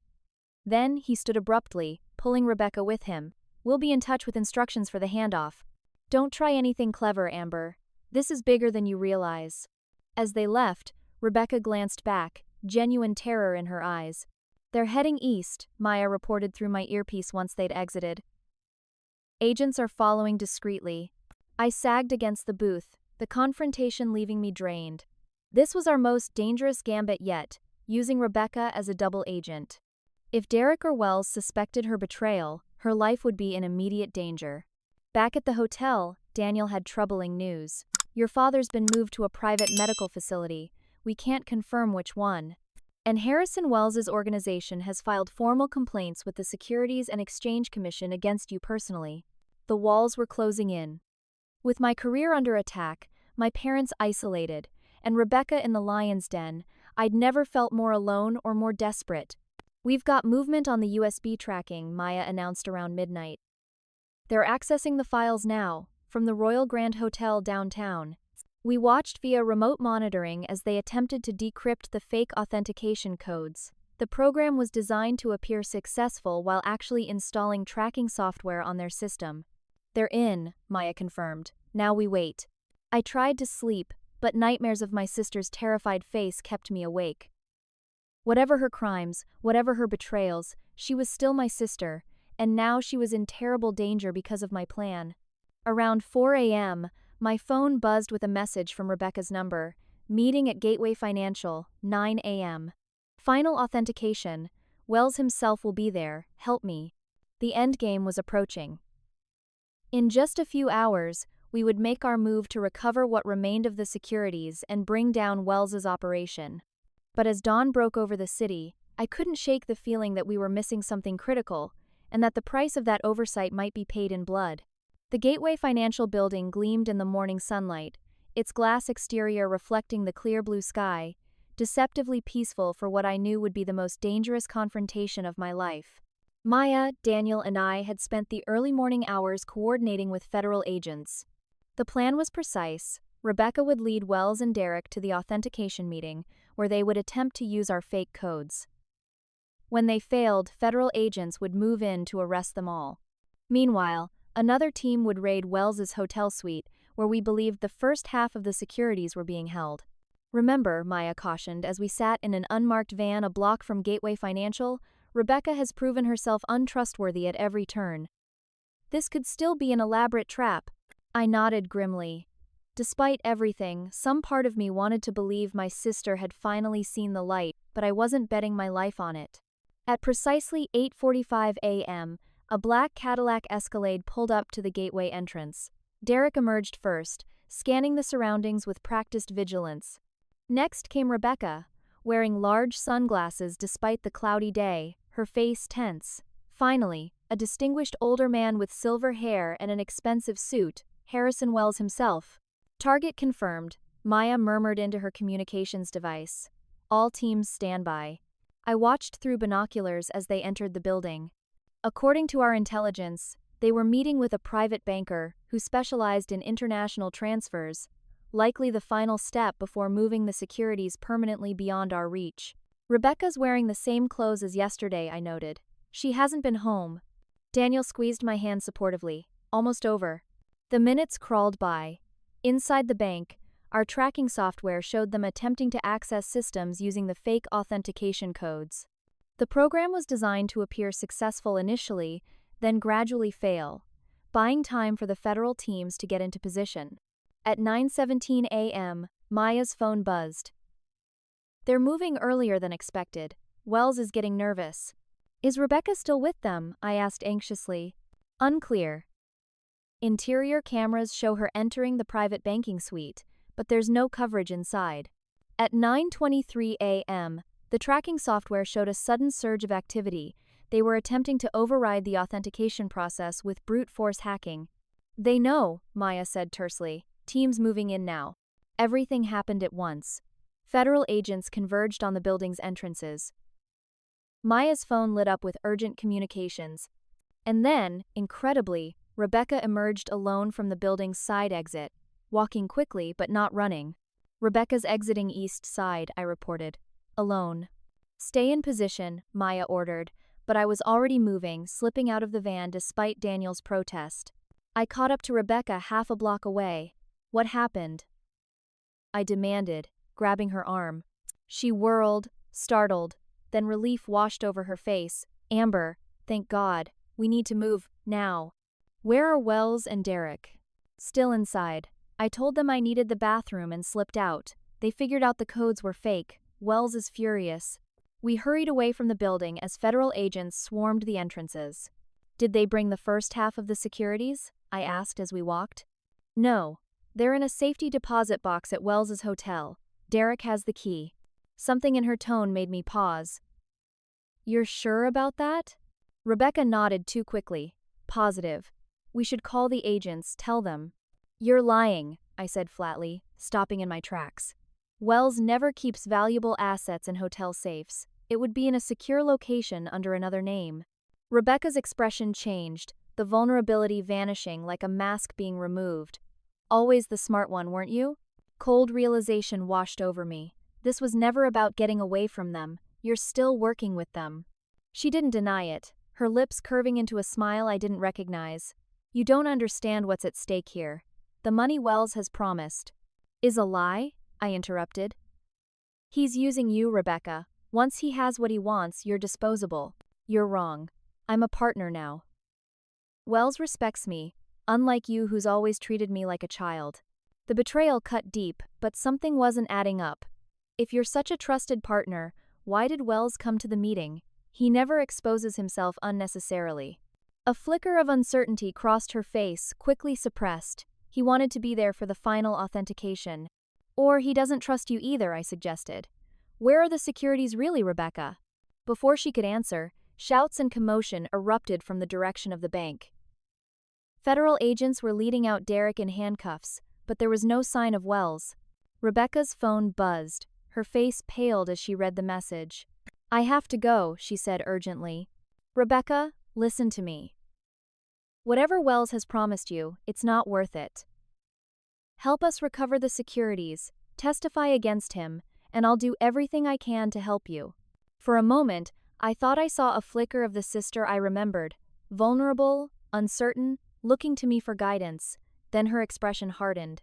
Then he stood abruptly, pulling Rebecca with him. "We'll be in touch with instructions for the handoff. Don't try anything clever, Amber. This is bigger than you realize." As they left, Rebecca glanced back, genuine terror in her eyes. "They're heading east," Maya reported through my earpiece once they'd exited. "Agents are following discreetly." I sagged against the booth, the confrontation leaving me drained. This was our most dangerous gambit yet, using Rebecca as a double agent. If Derek or Wells suspected her betrayal, her life would be in immediate danger. Back at the hotel, Daniel had troubling news. Your father's been moved to a private medical facility. We can't confirm which one. And Harrison Wells's organization has filed formal complaints with the Securities and Exchange Commission against you personally. The walls were closing in. With my career under attack, my parents isolated, and Rebecca in the lion's den, I'd never felt more alone or more desperate. We've got movement on the USB tracking, Maya announced around midnight. They're accessing the files now, from the Royal Grand Hotel downtown. We watched via remote monitoring as they attempted to decrypt the fake authentication codes. The program was designed to appear successful while actually installing tracking software on their system. They're in, Maya confirmed. Now we wait. I tried to sleep, but nightmares of my sister's terrified face kept me awake. Whatever her crimes, whatever her betrayals, she was still my sister, and now she was in terrible danger because of my plan. Around 4 a.m., my phone buzzed with a message from Rebecca's number. Meeting at Gateway Financial, 9 a.m. Final authentication. Wells himself will be there. Help me. The endgame was approaching. In just a few hours, we would make our move to recover what remained of the securities and bring down Wells's operation. But as dawn broke over the city, I couldn't shake the feeling that we were missing something critical, and that the price of that oversight might be paid in blood. The Gateway Financial building gleamed in the morning sunlight, its glass exterior reflecting the clear blue sky, deceptively peaceful for what I knew would be the most dangerous confrontation of my life. Maya, Daniel, and I had spent the early morning hours coordinating with federal agents. The plan was precise. Rebecca would lead Wells and Derek to the authentication meeting, where they would attempt to use our fake codes. When they failed, federal agents would move in to arrest them all. Meanwhile, another team would raid Wells's hotel suite, where we believed the first half of the securities were being held. Remember, Maya cautioned as we sat in an unmarked van a block from Gateway Financial, Rebecca has proven herself untrustworthy at every turn. This could still be an elaborate trap. I nodded grimly. Despite everything, some part of me wanted to believe my sister had finally seen the light, but I wasn't betting my life on it. At precisely 8:45 a.m., a black Cadillac Escalade pulled up to the gateway entrance. Derek emerged first, scanning the surroundings with practiced vigilance. Next came Rebecca, wearing large sunglasses despite the cloudy day, her face tense. Finally, a distinguished older man with silver hair and an expensive suit, Harrison Wells himself. Target confirmed, Maya murmured into her communications device. All teams stand by. I watched through binoculars as they entered the building. According to our intelligence, they were meeting with a private banker who specialized in international transfers, likely the final step before moving the securities permanently beyond our reach. Rebecca's wearing the same clothes as yesterday, I noted. She hasn't been home. Daniel squeezed my hand supportively. Almost over. The minutes crawled by. Inside the bank, our tracking software showed them attempting to access systems using the fake authentication codes. The program was designed to appear successful initially, then gradually fail, buying time for the federal teams to get into position. At 9:17 a.m., Maya's phone buzzed. They're moving earlier than expected. Wells is getting nervous. Is Rebecca still with them? I asked anxiously. Unclear. Interior cameras show her entering the private banking suite, but there's no coverage inside. At 9:23 a.m., the tracking software showed a sudden surge of activity. They were attempting to override the authentication process with brute force hacking. They know, Maya said tersely. Teams moving in now. Everything happened at once. Federal agents converged on the building's entrances. Maya's phone lit up with urgent communications. And then, incredibly, Rebecca emerged alone from the building's side exit, walking quickly but not running. Rebecca's exiting east side, I reported. Alone. Stay in position, Maya ordered, but I was already moving, slipping out of the van despite Daniel's protest. I caught up to Rebecca half a block away. What happened? I demanded, grabbing her arm. She whirled, startled, then relief washed over her face. Amber, thank God, we need to move, now. Where are Wells and Derek? Still inside. I told them I needed the bathroom and slipped out. They figured out the codes were fake. Wells is furious. We hurried away from the building as federal agents swarmed the entrances. Did they bring the first half of the securities? I asked as we walked. No. They're in a safety deposit box at Wells's hotel. Derek has the key. Something in her tone made me pause. You're sure about that? Rebecca nodded too quickly. Positive. We should call the agents, tell them. You're lying, I said flatly, stopping in my tracks. Wells never keeps valuable assets in hotel safes. It would be in a secure location under another name. Rebecca's expression changed, the vulnerability vanishing like a mask being removed. Always the smart one, weren't you? Cold realization washed over me. This was never about getting away from them. You're still working with them. She didn't deny it, her lips curving into a smile I didn't recognize. You don't understand what's at stake here. The money Wells has promised. Is a lie? I interrupted. He's using you, Rebecca. Once he has what he wants, you're disposable. You're wrong. I'm a partner now. Wells respects me, unlike you who's always treated me like a child. The betrayal cut deep, but something wasn't adding up. If you're such a trusted partner, why did Wells come to the meeting? He never exposes himself unnecessarily. A flicker of uncertainty crossed her face, quickly suppressed. He wanted to be there for the final authentication. Or he doesn't trust you either, I suggested. Where are the securities really, Rebecca? Before she could answer, shouts and commotion erupted from the direction of the bank. Federal agents were leading out Derek in handcuffs, but there was no sign of Wells. Rebecca's phone buzzed. Her face paled as she read the message. I have to go, she said urgently. Rebecca, listen to me. Whatever Wells has promised you, it's not worth it. Help us recover the securities, testify against him, and I'll do everything I can to help you. For a moment, I thought I saw a flicker of the sister I remembered, vulnerable, uncertain, looking to me for guidance. Then her expression hardened.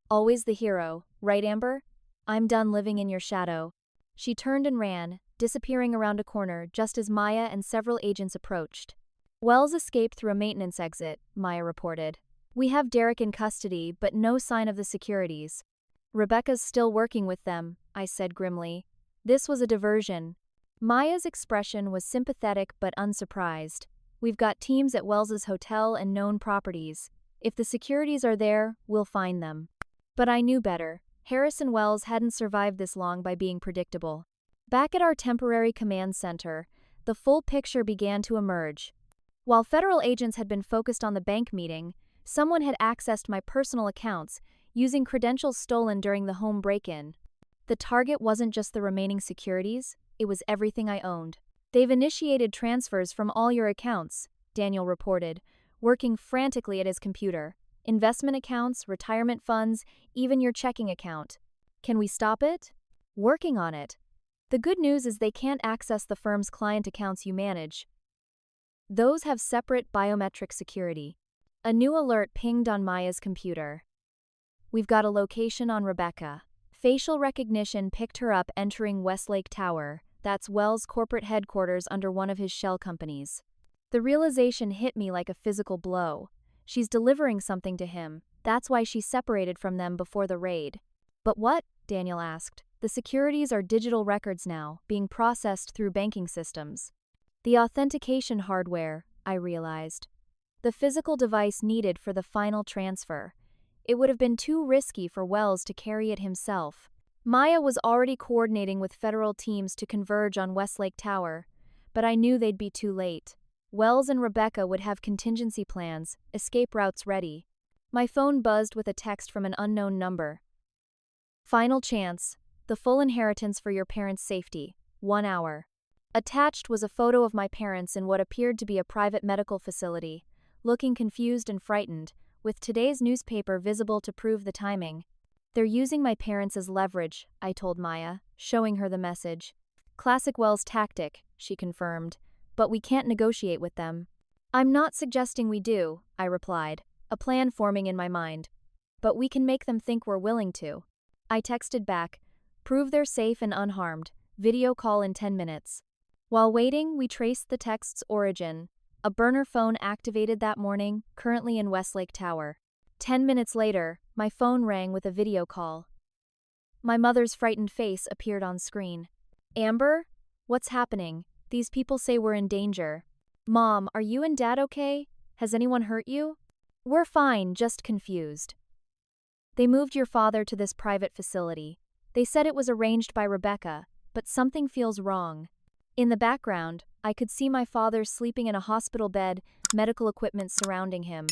Always the hero, right, Amber? I'm done living in your shadow. She turned and ran, disappearing around a corner just as Maya and several agents approached. Wells escaped through a maintenance exit, Maya reported. We have Derek in custody, but no sign of the securities. Rebecca's still working with them, I said grimly. This was a diversion. Maya's expression was sympathetic but unsurprised. We've got teams at Wells's hotel and known properties. If the securities are there, we'll find them. But I knew better. Harrison Wells hadn't survived this long by being predictable. Back at our temporary command center, the full picture began to emerge. While federal agents had been focused on the bank meeting, someone had accessed my personal accounts, using credentials stolen during the home break-in. The target wasn't just the remaining securities, it was everything I owned. They've initiated transfers from all your accounts, Daniel reported, working frantically at his computer. Investment accounts, retirement funds, even your checking account. Can we stop it? Working on it. The good news is they can't access the firm's client accounts you manage. Those have separate biometric security. A new alert pinged on Maya's computer. We've got a location on Rebecca. Facial recognition picked her up entering Westlake Tower. That's Wells' corporate headquarters under one of his shell companies. The realization hit me like a physical blow. She's delivering something to him. That's why she separated from them before the raid. But what? Daniel asked. The securities are digital records now, being processed through banking systems. The authentication hardware, I realized. The physical device needed for the final transfer. It would have been too risky for Wells to carry it himself. Maya was already coordinating with federal teams to converge on Westlake Tower, but I knew they'd be too late. Wells and Rebecca would have contingency plans, escape routes ready. My phone buzzed with a text from an unknown number. Final chance. The full inheritance for your parents' safety. 1 hour. Attached was a photo of my parents in what appeared to be a private medical facility, looking confused and frightened, with today's newspaper visible to prove the timing. They're using my parents as leverage, I told Maya, showing her the message. Classic Wells tactic, she confirmed, but we can't negotiate with them. I'm not suggesting we do, I replied, a plan forming in my mind. But we can make them think we're willing to. I texted back, prove they're safe and unharmed, video call in 10 minutes. While waiting, we traced the text's origin. A burner phone activated that morning, currently in Westlake Tower. 10 minutes later, my phone rang with a video call. My mother's frightened face appeared on screen. Amber? What's happening? These people say we're in danger. Mom, are you and Dad okay? Has anyone hurt you? We're fine, just confused. They moved your father to this private facility. They said it was arranged by Rebecca, but something feels wrong. In the background, I could see my father sleeping in a hospital bed, medical equipment surrounding him.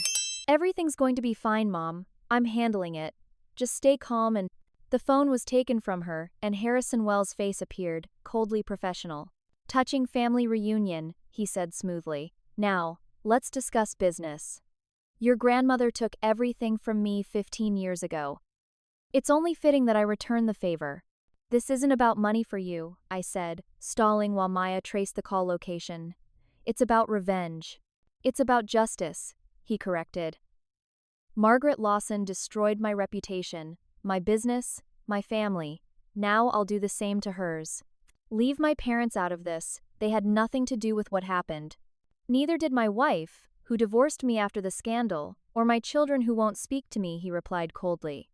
Everything's going to be fine, Mom. I'm handling it. Just stay calm and… The phone was taken from her, and Harrison Wells' face appeared, coldly professional. Touching family reunion, he said smoothly. Now, let's discuss business. Your grandmother took everything from me 15 years ago. It's only fitting that I return the favor. This isn't about money for you, I said, stalling while Maya traced the call location. It's about revenge. It's about justice, he corrected. Margaret Lawson destroyed my reputation, my business, my family. Now I'll do the same to hers. Leave my parents out of this. They had nothing to do with what happened. Neither did my wife, who divorced me after the scandal, or my children who won't speak to me, he replied coldly.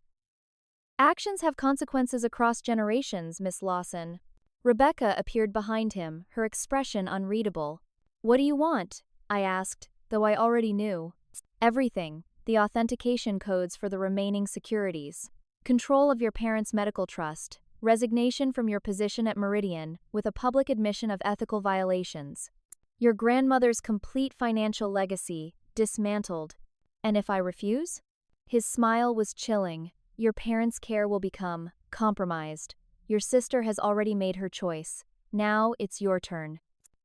Actions have consequences across generations, Miss Lawson. Rebecca appeared behind him, her expression unreadable. What do you want? I asked, though I already knew. Everything, the authentication codes for the remaining securities, control of your parents' medical trust, resignation from your position at Meridian, with a public admission of ethical violations. Your grandmother's complete financial legacy, dismantled. And if I refuse? His smile was chilling. Your parents' care will become compromised. Your sister has already made her choice. Now it's your turn.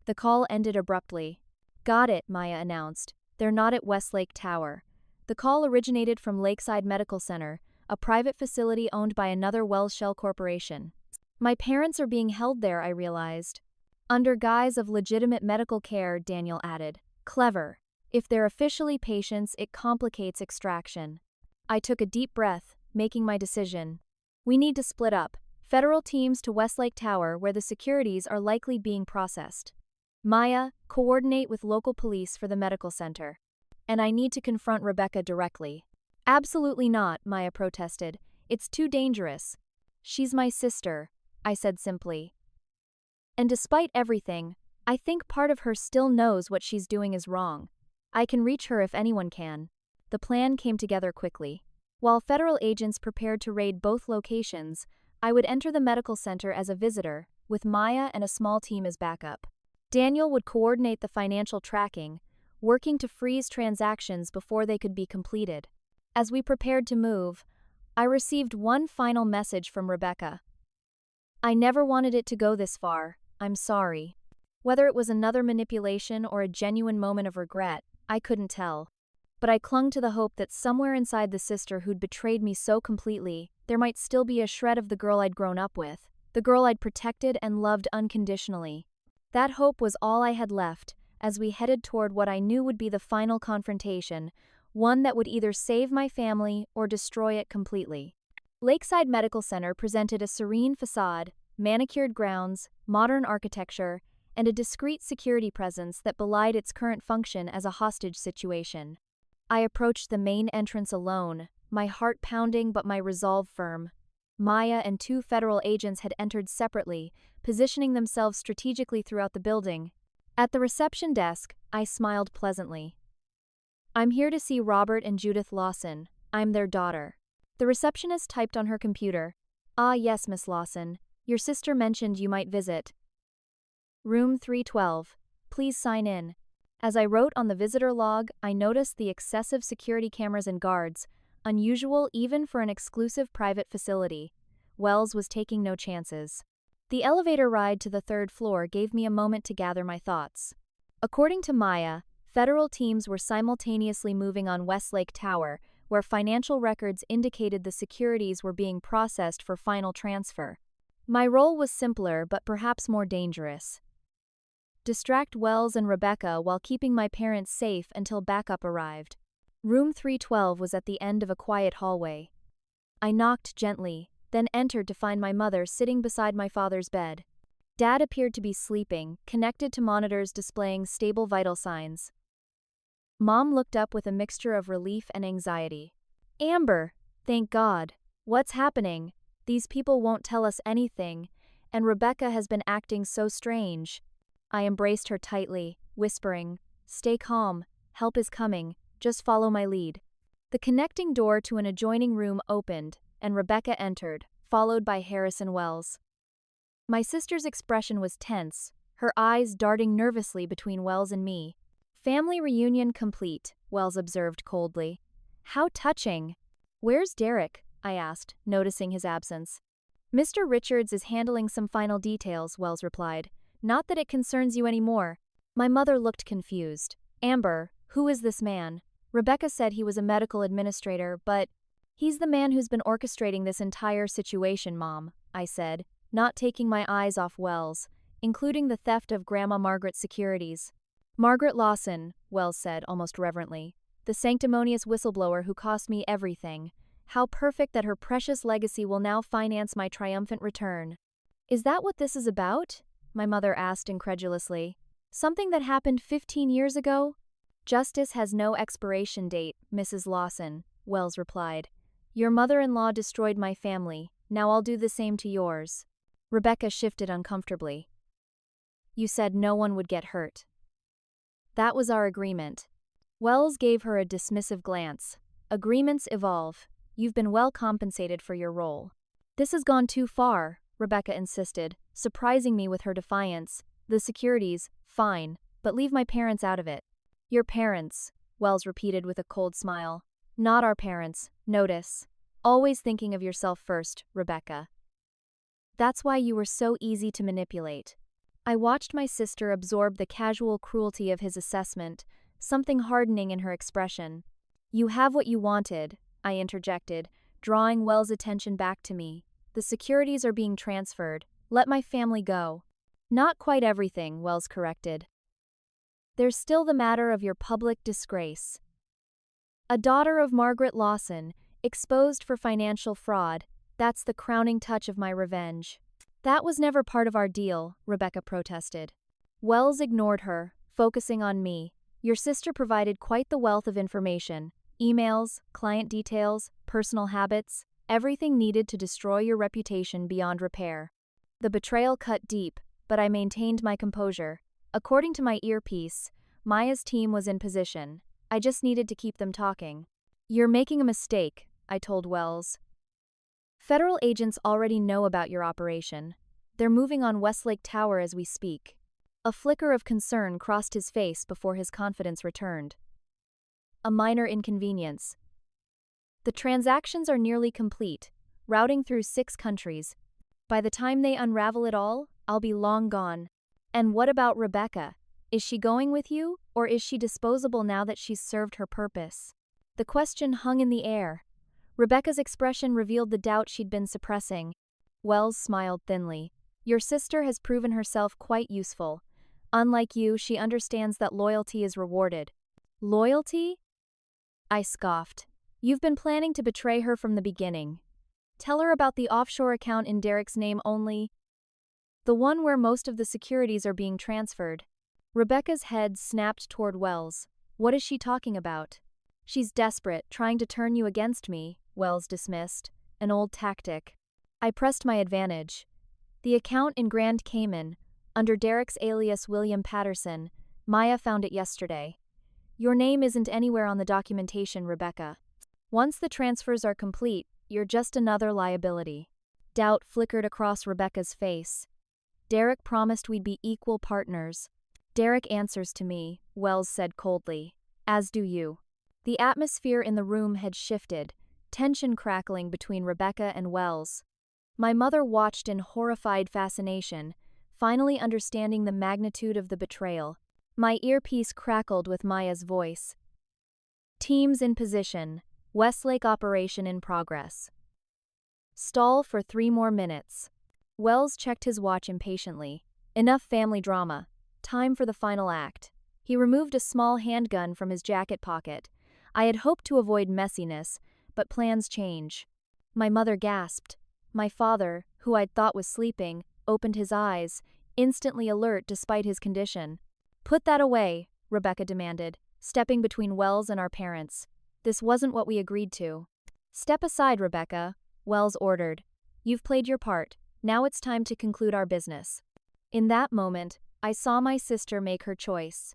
The call ended abruptly. Got it, Maya announced. They're not at Westlake Tower. The call originated from Lakeside Medical Center, a private facility owned by another Wells Shell corporation. My parents are being held there, I realized. Under guise of legitimate medical care, Daniel added. Clever. If they're officially patients, it complicates extraction. I took a deep breath, making my decision. We need to split up. Federal teams to Westlake Tower, where the securities are likely being processed. Maya, coordinate with local police for the medical center. And I need to confront Rebecca directly. Absolutely not, Maya protested. It's too dangerous. She's my sister, I said simply. And despite everything, I think part of her still knows what she's doing is wrong. I can reach her if anyone can. The plan came together quickly. While federal agents prepared to raid both locations, I would enter the medical center as a visitor, with Maya and a small team as backup. Daniel would coordinate the financial tracking, working to freeze transactions before they could be completed. As we prepared to move, I received one final message from Rebecca. I never wanted it to go this far. I'm sorry. Whether it was another manipulation or a genuine moment of regret, I couldn't tell. But I clung to the hope that somewhere inside the sister who'd betrayed me so completely, there might still be a shred of the girl I'd grown up with, the girl I'd protected and loved unconditionally. That hope was all I had left, as we headed toward what I knew would be the final confrontation, one that would either save my family or destroy it completely. Lakeside Medical Center presented a serene facade, manicured grounds, modern architecture, and a discreet security presence that belied its current function as a hostage situation. I approached the main entrance alone, my heart pounding but my resolve firm. Maya and two federal agents had entered separately, positioning themselves strategically throughout the building. At the reception desk, I smiled pleasantly. I'm here to see Robert and Judith Lawson. I'm their daughter. The receptionist typed on her computer. Ah, yes, Miss Lawson. Your sister mentioned you might visit. Room 312. Please sign in. As I wrote on the visitor log, I noticed the excessive security cameras and guards, unusual even for an exclusive private facility. Wells was taking no chances. The elevator ride to the third floor gave me a moment to gather my thoughts. According to Maya, federal teams were simultaneously moving on Westlake Tower, where financial records indicated the securities were being processed for final transfer. My role was simpler but perhaps more dangerous. Distract Wells and Rebecca while keeping my parents safe until backup arrived. Room 312 was at the end of a quiet hallway. I knocked gently, then entered to find my mother sitting beside my father's bed. Dad appeared to be sleeping, connected to monitors displaying stable vital signs. Mom looked up with a mixture of relief and anxiety. Amber, thank God. What's happening? These people won't tell us anything, and Rebecca has been acting so strange. I embraced her tightly, whispering, "Stay calm, help is coming, just follow my lead." The connecting door to an adjoining room opened, and Rebecca entered, followed by Harrison Wells. My sister's expression was tense, her eyes darting nervously between Wells and me. "Family reunion complete," Wells observed coldly. "How touching." "Where's Derek?" I asked, noticing his absence. "Mr. Richards is handling some final details," Wells replied. "Not that it concerns you anymore." My mother looked confused. "Amber, who is this man?" Rebecca said he was a medical administrator, but "He's the man who's been orchestrating this entire situation, Mom," I said, not taking my eyes off Wells, including the theft of Grandma Margaret's securities. "Margaret Lawson," Wells said almost reverently, "the sanctimonious whistleblower who cost me everything. How perfect that her precious legacy will now finance my triumphant return." "Is that what this is about?" my mother asked incredulously. "Something that happened 15 years ago?" "Justice has no expiration date, Mrs. Lawson," Wells replied. "Your mother-in-law destroyed my family, now I'll do the same to yours." Rebecca shifted uncomfortably. "You said no one would get hurt." "That was our agreement." Wells gave her a dismissive glance. "Agreements evolve. You've been well compensated for your role." "This has gone too far," Rebecca insisted, surprising me with her defiance. "The securities, fine, but leave my parents out of it." "Your parents," Wells repeated with a cold smile. "Not our parents, notice. Always thinking of yourself first, Rebecca. That's why you were so easy to manipulate." I watched my sister absorb the casual cruelty of his assessment, something hardening in her expression. "You have what you wanted," I interjected, drawing Wells' attention back to me. "The securities are being transferred. Let my family go." "Not quite everything," Wells corrected. "There's still the matter of your public disgrace. A daughter of Margaret Lawson, exposed for financial fraud, that's the crowning touch of my revenge." "That was never part of our deal," Rebecca protested. Wells ignored her, focusing on me. "Your sister provided quite the wealth of information. Emails, client details, personal habits, everything needed to destroy your reputation beyond repair." The betrayal cut deep, but I maintained my composure. According to my earpiece, Maya's team was in position. I just needed to keep them talking. "You're making a mistake," I told Wells. "Federal agents already know about your operation. They're moving on Westlake Tower as we speak." A flicker of concern crossed his face before his confidence returned. "A minor inconvenience. The transactions are nearly complete, routing through 6 countries. By the time they unravel it all, I'll be long gone." "And what about Rebecca? Is she going with you, or is she disposable now that she's served her purpose?" The question hung in the air. Rebecca's expression revealed the doubt she'd been suppressing. Wells smiled thinly. "Your sister has proven herself quite useful. Unlike you, she understands that loyalty is rewarded." "Loyalty?" I scoffed. "You've been planning to betray her from the beginning. Tell her about the offshore account in Derek's name only. The one where most of the securities are being transferred." Rebecca's head snapped toward Wells. "What is she talking about?" "She's desperate, trying to turn you against me," Wells dismissed. "An old tactic." I pressed my advantage. "The account in Grand Cayman, under Derek's alias William Patterson. Maya found it yesterday. Your name isn't anywhere on the documentation, Rebecca. Once the transfers are complete, you're just another liability." Doubt flickered across Rebecca's face. "Derek promised we'd be equal partners." "Derek answers to me," Wells said coldly. "As do you." The atmosphere in the room had shifted, tension crackling between Rebecca and Wells. My mother watched in horrified fascination, finally understanding the magnitude of the betrayal. My earpiece crackled with Maya's voice. "Teams in position. Westlake operation in progress. Stall for 3 more minutes." Wells checked his watch impatiently. "Enough family drama. Time for the final act." He removed a small handgun from his jacket pocket. I had hoped to avoid messiness, but plans change. My mother gasped. My father, who I'd thought was sleeping, opened his eyes, instantly alert despite his condition. "Put that away," Rebecca demanded, stepping between Wells and our parents. "This wasn't what we agreed to." "Step aside, Rebecca," Wells ordered. "You've played your part. Now it's time to conclude our business." In that moment, I saw my sister make her choice.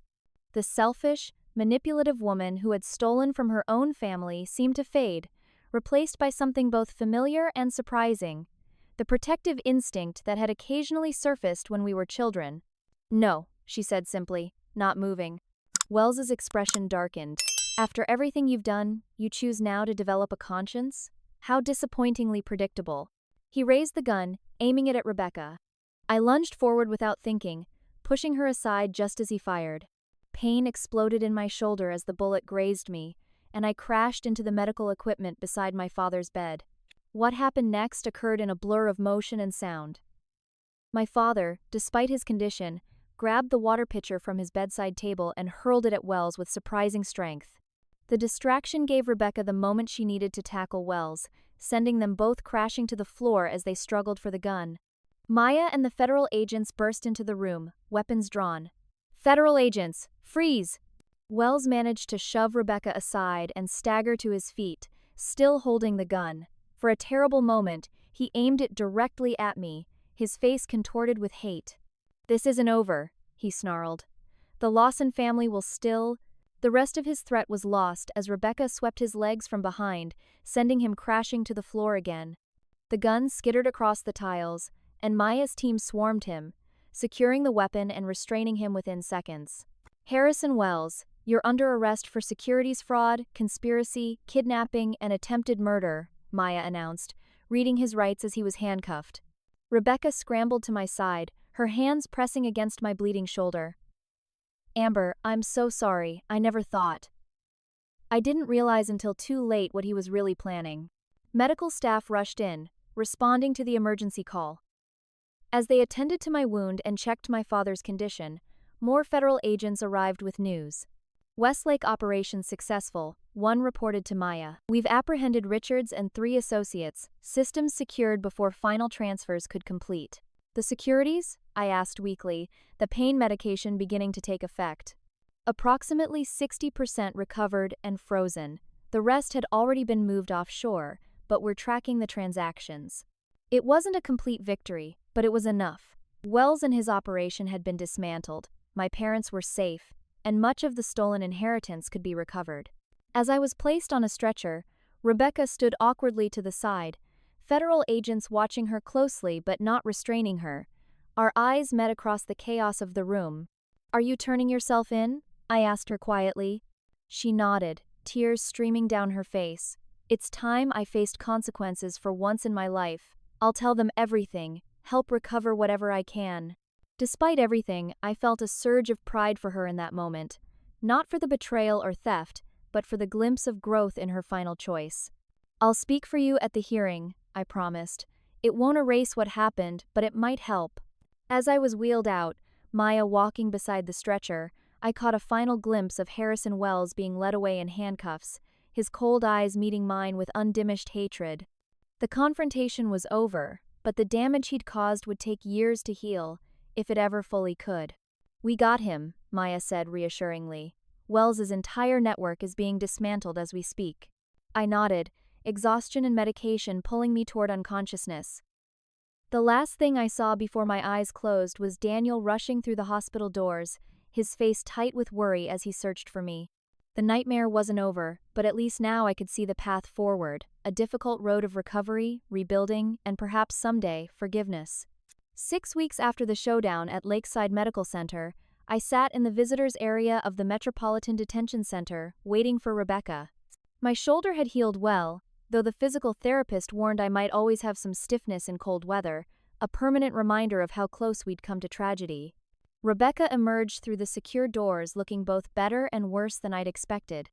The selfish, manipulative woman who had stolen from her own family seemed to fade, replaced by something both familiar and surprising: the protective instinct that had occasionally surfaced when we were children. "No," she said simply, not moving. Wells's expression darkened. "After everything you've done, you choose now to develop a conscience? How disappointingly predictable." He raised the gun, aiming it at Rebecca. I lunged forward without thinking, pushing her aside just as he fired. Pain exploded in my shoulder as the bullet grazed me, and I crashed into the medical equipment beside my father's bed. What happened next occurred in a blur of motion and sound. My father, despite his condition, grabbed the water pitcher from his bedside table and hurled it at Wells with surprising strength. The distraction gave Rebecca the moment she needed to tackle Wells, sending them both crashing to the floor as they struggled for the gun. Maya and the federal agents burst into the room, weapons drawn. "Federal agents, freeze!" Wells managed to shove Rebecca aside and stagger to his feet, still holding the gun. For a terrible moment, he aimed it directly at me, his face contorted with hate. "This isn't over," he snarled. "The Lawson family will still—" The rest of his threat was lost as Rebecca swept his legs from behind, sending him crashing to the floor again. The gun skittered across the tiles, and Maya's team swarmed him, securing the weapon and restraining him within seconds. "Harrison Wells, you're under arrest for securities fraud, conspiracy, kidnapping, and attempted murder," Maya announced, reading his rights as he was handcuffed. Rebecca scrambled to my side, her hands pressing against my bleeding shoulder. "Amber, I'm so sorry, I never thought." I didn't realize until too late what he was really planning. Medical staff rushed in, responding to the emergency call. As they attended to my wound and checked my father's condition, more federal agents arrived with news. "Westlake operation successful," one reported to Maya. "We've apprehended Richards and 3 associates, systems secured before final transfers could complete." "The Securities?" I asked weakly, the pain medication beginning to take effect. "Approximately 60% recovered and frozen. The rest had already been moved offshore, but we're tracking the transactions." It wasn't a complete victory, but it was enough. Wells and his operation had been dismantled, my parents were safe, and much of the stolen inheritance could be recovered. As I was placed on a stretcher, Rebecca stood awkwardly to the side, federal agents watching her closely but not restraining her. Our eyes met across the chaos of the room. "Are you turning yourself in?" I asked her quietly. She nodded, tears streaming down her face. "It's time I faced consequences for once in my life. I'll tell them everything, help recover whatever I can." Despite everything, I felt a surge of pride for her in that moment. Not for the betrayal or theft, but for the glimpse of growth in her final choice. "I'll speak for you at the hearing," I promised. "It won't erase what happened, but it might help." As I was wheeled out, Maya walking beside the stretcher, I caught a final glimpse of Harrison Wells being led away in handcuffs, his cold eyes meeting mine with undiminished hatred. The confrontation was over, but the damage he'd caused would take years to heal, if it ever fully could. "We got him," Maya said reassuringly. "Wells's entire network is being dismantled as we speak." I nodded, exhaustion and medication pulling me toward unconsciousness. The last thing I saw before my eyes closed was Daniel rushing through the hospital doors, his face tight with worry as he searched for me. The nightmare wasn't over, but at least now I could see the path forward, a difficult road of recovery, rebuilding, and perhaps someday, forgiveness. 6 weeks after the showdown at Lakeside Medical Center, I sat in the visitors area of the Metropolitan Detention Center, waiting for Rebecca. My shoulder had healed well, though the physical therapist warned I might always have some stiffness in cold weather, a permanent reminder of how close we'd come to tragedy. Rebecca emerged through the secure doors looking both better and worse than I'd expected.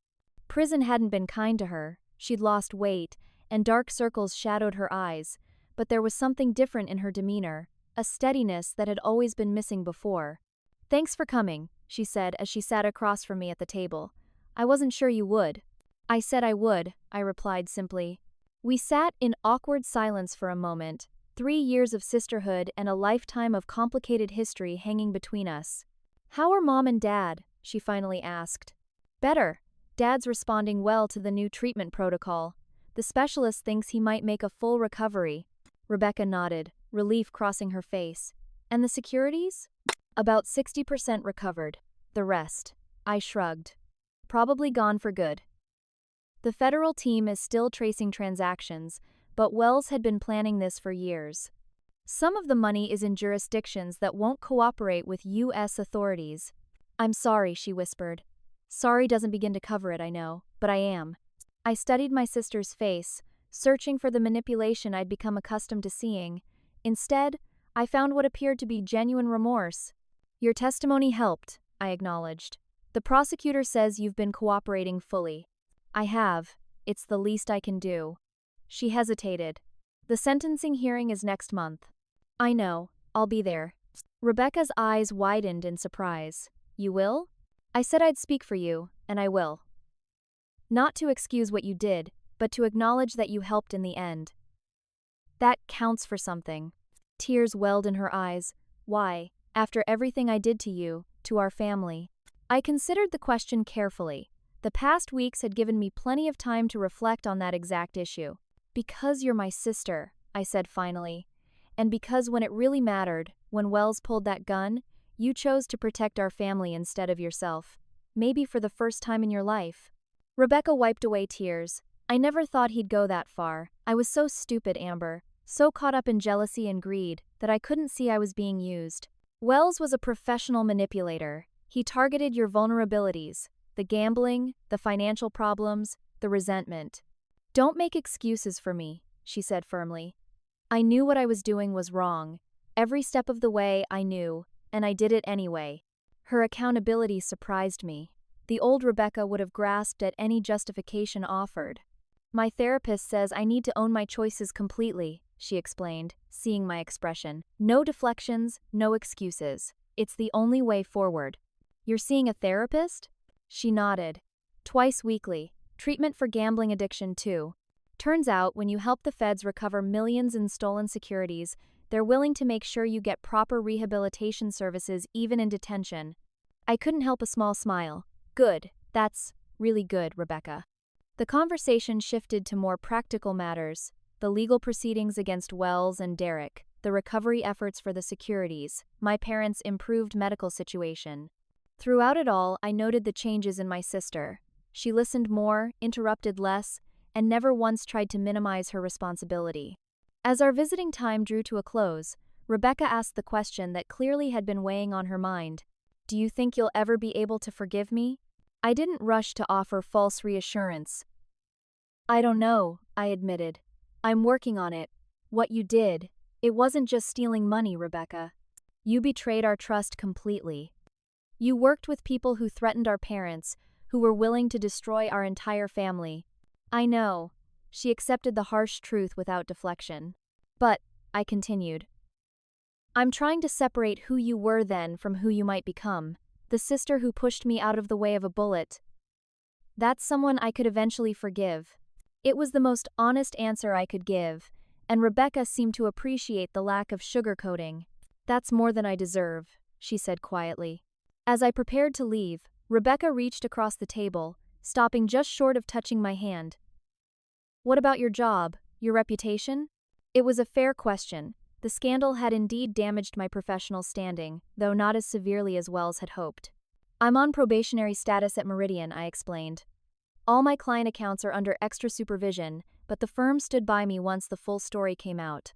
Prison hadn't been kind to her, she'd lost weight, and dark circles shadowed her eyes, but there was something different in her demeanor, a steadiness that had always been missing before. "Thanks for coming," she said as she sat across from me at the table. "I wasn't sure you would." "I said I would," I replied simply. We sat in awkward silence for a moment, 3 years of sisterhood and a lifetime of complicated history hanging between us. "How are Mom and Dad?" she finally asked. "Better. Dad's responding well to the new treatment protocol. The specialist thinks he might make a full recovery." Rebecca nodded, relief crossing her face. "And the Securities?" About 60% recovered. The rest. I shrugged. Probably gone for good. The federal team is still tracing transactions, but Wells had been planning this for years. Some of the money is in jurisdictions that won't cooperate with U.S. authorities. I'm sorry, she whispered. Sorry doesn't begin to cover it, I know, but I am. I studied my sister's face, searching for the manipulation I'd become accustomed to seeing. Instead, I found what appeared to be genuine remorse. Your testimony helped, I acknowledged. The prosecutor says you've been cooperating fully. I have. It's the least I can do. She hesitated. The sentencing hearing is next month. I know. I'll be there. Rebecca's eyes widened in surprise. You will? I said I'd speak for you, and I will. Not to excuse what you did, but to acknowledge that you helped in the end. That counts for something. Tears welled in her eyes. Why, after everything I did to you, to our family? I considered the question carefully. The past weeks had given me plenty of time to reflect on that exact issue. Because you're my sister, I said finally. And because when it really mattered, when Wells pulled that gun, you chose to protect our family instead of yourself. Maybe for the first time in your life. Rebecca wiped away tears. I never thought he'd go that far. I was so stupid, Amber. So caught up in jealousy and greed that I couldn't see I was being used. Wells was a professional manipulator. He targeted your vulnerabilities. The gambling, the financial problems, the resentment. Don't make excuses for me, she said firmly. I knew what I was doing was wrong. Every step of the way I knew, and I did it anyway. Her accountability surprised me. The old Rebecca would have grasped at any justification offered. My therapist says I need to own my choices completely, she explained, seeing my expression. No deflections, no excuses. It's the only way forward. You're seeing a therapist? She nodded. Twice weekly. Treatment for gambling addiction too. Turns out, when you help the feds recover millions in stolen securities, they're willing to make sure you get proper rehabilitation services even in detention. I couldn't help a small smile. Good. That's really good, Rebecca. The conversation shifted to more practical matters. The legal proceedings against Wells and Derek, the recovery efforts for the securities, my parents' improved medical situation. Throughout it all, I noted the changes in my sister. She listened more, interrupted less, and never once tried to minimize her responsibility. As our visiting time drew to a close, Rebecca asked the question that clearly had been weighing on her mind. Do you think you'll ever be able to forgive me? I didn't rush to offer false reassurance. I don't know, I admitted. I'm working on it. What you did, it wasn't just stealing money, Rebecca. You betrayed our trust completely. You worked with people who threatened our parents, who were willing to destroy our entire family. I know. She accepted the harsh truth without deflection. But, I continued, I'm trying to separate who you were then from who you might become. The sister who pushed me out of the way of a bullet. That's someone I could eventually forgive. It was the most honest answer I could give, and Rebecca seemed to appreciate the lack of sugarcoating. That's more than I deserve, she said quietly. As I prepared to leave, Rebecca reached across the table, stopping just short of touching my hand. What about your job, your reputation? It was a fair question. The scandal had indeed damaged my professional standing, though not as severely as Wells had hoped. I'm on probationary status at Meridian, I explained. All my client accounts are under extra supervision, but the firm stood by me once the full story came out.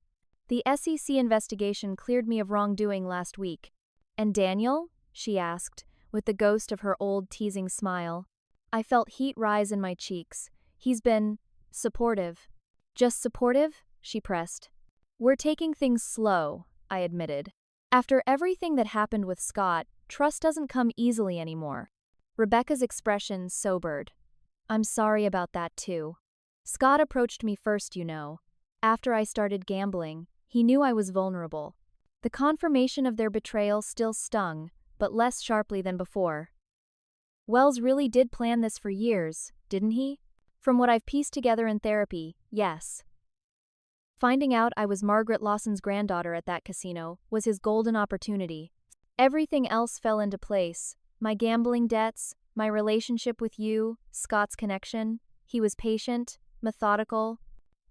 The SEC investigation cleared me of wrongdoing last week. And Daniel? She asked, with the ghost of her old teasing smile. I felt heat rise in my cheeks. He's been supportive. Just supportive? She pressed. We're taking things slow, I admitted. After everything that happened with Scott, trust doesn't come easily anymore. Rebecca's expression sobered. I'm sorry about that too. Scott approached me first, you know. After I started gambling, he knew I was vulnerable. The confirmation of their betrayal still stung, but less sharply than before. Wells really did plan this for years, didn't he? From what I've pieced together in therapy, yes. Finding out I was Margaret Lawson's granddaughter at that casino was his golden opportunity. Everything else fell into place. My gambling debts, my relationship with you, Scott's connection. He was patient, methodical.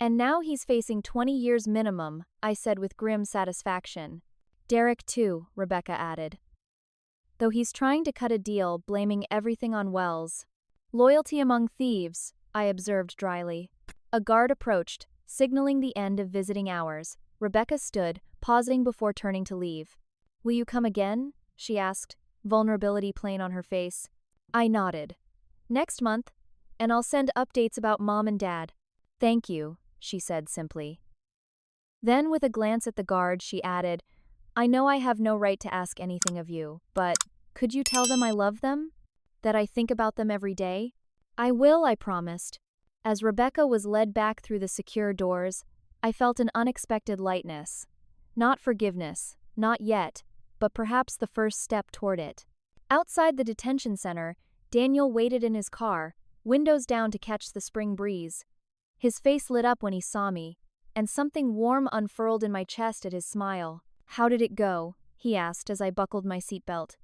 And now he's facing 20 years minimum, I said with grim satisfaction. Derek too, Rebecca added. though he's trying to cut a deal, blaming everything on Wells. Loyalty among thieves, I observed dryly. A guard approached, signaling the end of visiting hours. Rebecca stood, pausing before turning to leave. "Will you come again?" she asked, vulnerability plain on her face. I nodded. "Next month, and I'll send updates about Mom and Dad." "Thank you," she said simply. Then, with a glance at the guard, she added, "I know I have no right to ask anything of you, but could you tell them I love them? That I think about them every day?" "I will," I promised. As Rebecca was led back through the secure doors, I felt an unexpected lightness. Not forgiveness, not yet, but perhaps the first step toward it. Outside the detention center, Daniel waited in his car, windows down to catch the spring breeze. His face lit up when he saw me, and something warm unfurled in my chest at his smile. "How did it go?" he asked as I buckled my seatbelt.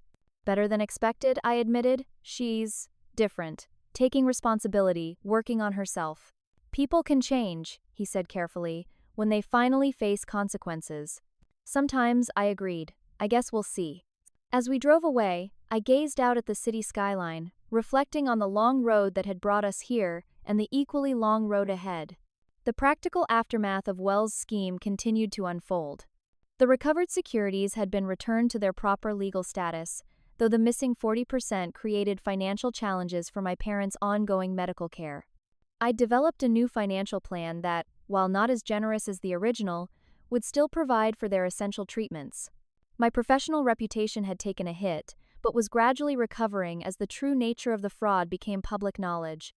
"Better than expected," I admitted. "She's different. Taking responsibility, working on herself." "People can change," he said carefully, "when they finally face consequences." Sometimes, I agreed. I guess we'll see. As we drove away, I gazed out at the city skyline, reflecting on the long road that had brought us here and the equally long road ahead. The practical aftermath of Wells' scheme continued to unfold. The recovered securities had been returned to their proper legal status, though the missing 40% created financial challenges for my parents' ongoing medical care. I'd developed a new financial plan that, while not as generous as the original, would still provide for their essential treatments. My professional reputation had taken a hit, but was gradually recovering as the true nature of the fraud became public knowledge.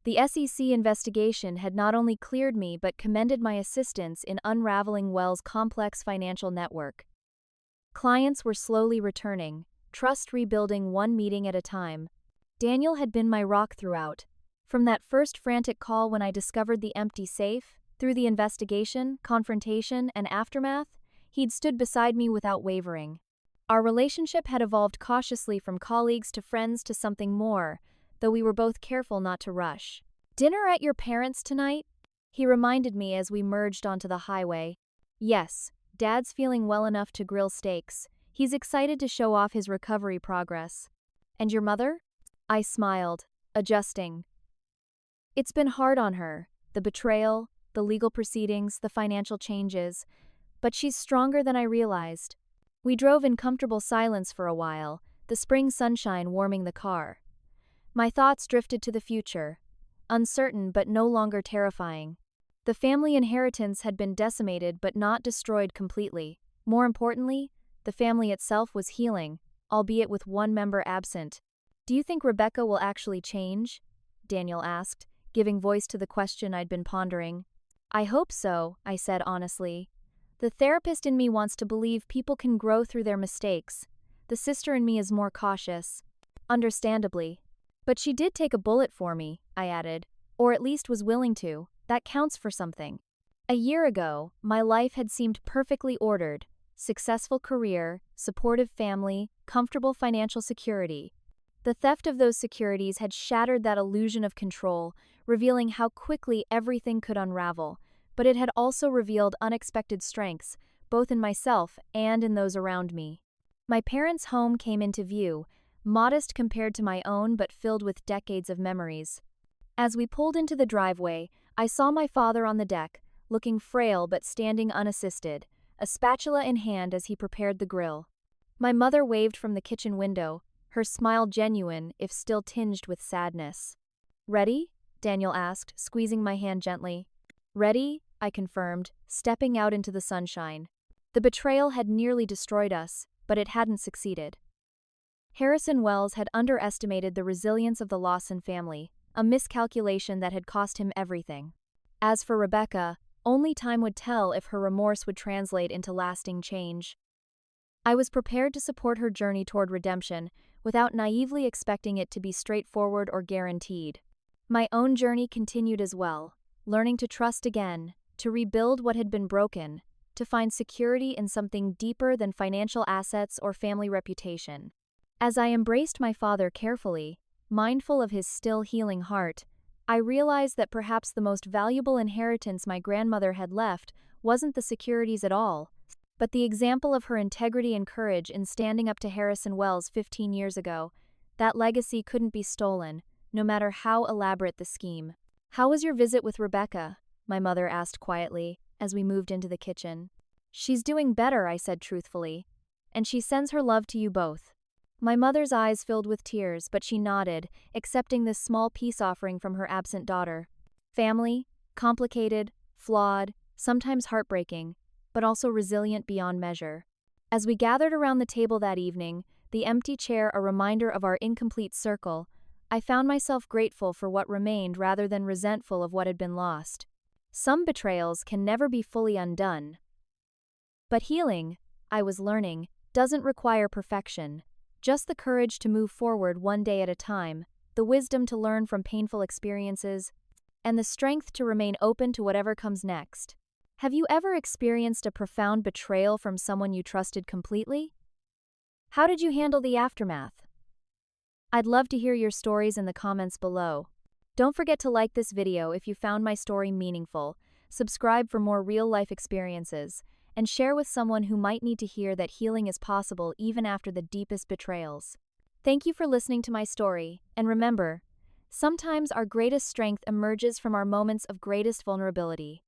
The SEC investigation had not only cleared me but commended my assistance in unraveling Wells' complex financial network. Clients were slowly returning, trust rebuilding one meeting at a time. Daniel had been my rock throughout. From that first frantic call when I discovered the empty safe, through the investigation, confrontation, and aftermath, he'd stood beside me without wavering. Our relationship had evolved cautiously from colleagues to friends to something more, though we were both careful not to rush. "Dinner at your parents' tonight?" he reminded me as we merged onto the highway. "Yes, Dad's feeling well enough to grill steaks. He's excited to show off his recovery progress." "And your mother?" I smiled, adjusting. "It's been hard on her, the betrayal, the legal proceedings, the financial changes, but she's stronger than I realized." We drove in comfortable silence for a while, the spring sunshine warming the car. My thoughts drifted to the future, uncertain but no longer terrifying. The family inheritance had been decimated but not destroyed completely. More importantly, the family itself was healing, albeit with one member absent. "Do you think Rebecca will actually change?" Daniel asked, giving voice to the question I'd been pondering. "I hope so," I said honestly. "The therapist in me wants to believe people can grow through their mistakes. The sister in me is more cautious." Understandably. "But she did take a bullet for me," I added, "or at least was willing to. That counts for something." A year ago, my life had seemed perfectly ordered. Successful career, supportive family, comfortable financial security. The theft of those securities had shattered that illusion of control, revealing how quickly everything could unravel, but it had also revealed unexpected strengths, both in myself and in those around me. My parents' home came into view, modest compared to my own but filled with decades of memories. As we pulled into the driveway, I saw my father on the deck, looking frail but standing unassisted, a spatula in hand as he prepared the grill. My mother waved from the kitchen window, her smile genuine if still tinged with sadness. "Ready?" Daniel asked, squeezing my hand gently. "Ready," I confirmed, stepping out into the sunshine. The betrayal had nearly destroyed us, but it hadn't succeeded. Harrison Wells had underestimated the resilience of the Lawson family, a miscalculation that had cost him everything. As for Rebecca, only time would tell if her remorse would translate into lasting change. I was prepared to support her journey toward redemption, without naively expecting it to be straightforward or guaranteed. My own journey continued as well, learning to trust again, to rebuild what had been broken, to find security in something deeper than financial assets or family reputation. As I embraced my father carefully, mindful of his still healing heart, I realized that perhaps the most valuable inheritance my grandmother had left wasn't the securities at all, But the example of her integrity and courage in standing up to Harrison Wells 15 years ago, that legacy couldn't be stolen, no matter how elaborate the scheme. "How was your visit with Rebecca?" my mother asked quietly, as we moved into the kitchen. "She's doing better," I said truthfully. "And she sends her love to you both." My mother's eyes filled with tears, but she nodded, accepting this small peace offering from her absent daughter. Family, complicated, flawed, sometimes heartbreaking, but also resilient beyond measure. As we gathered around the table that evening, the empty chair a reminder of our incomplete circle, I found myself grateful for what remained rather than resentful of what had been lost. Some betrayals can never be fully undone. But healing, I was learning, doesn't require perfection. Just the courage to move forward one day at a time, the wisdom to learn from painful experiences, and the strength to remain open to whatever comes next. Have you ever experienced a profound betrayal from someone you trusted completely? How did you handle the aftermath? I'd love to hear your stories in the comments below. Don't forget to like this video if you found my story meaningful, subscribe for more real-life experiences, and share with someone who might need to hear that healing is possible even after the deepest betrayals. Thank you for listening to my story, and remember, sometimes our greatest strength emerges from our moments of greatest vulnerability.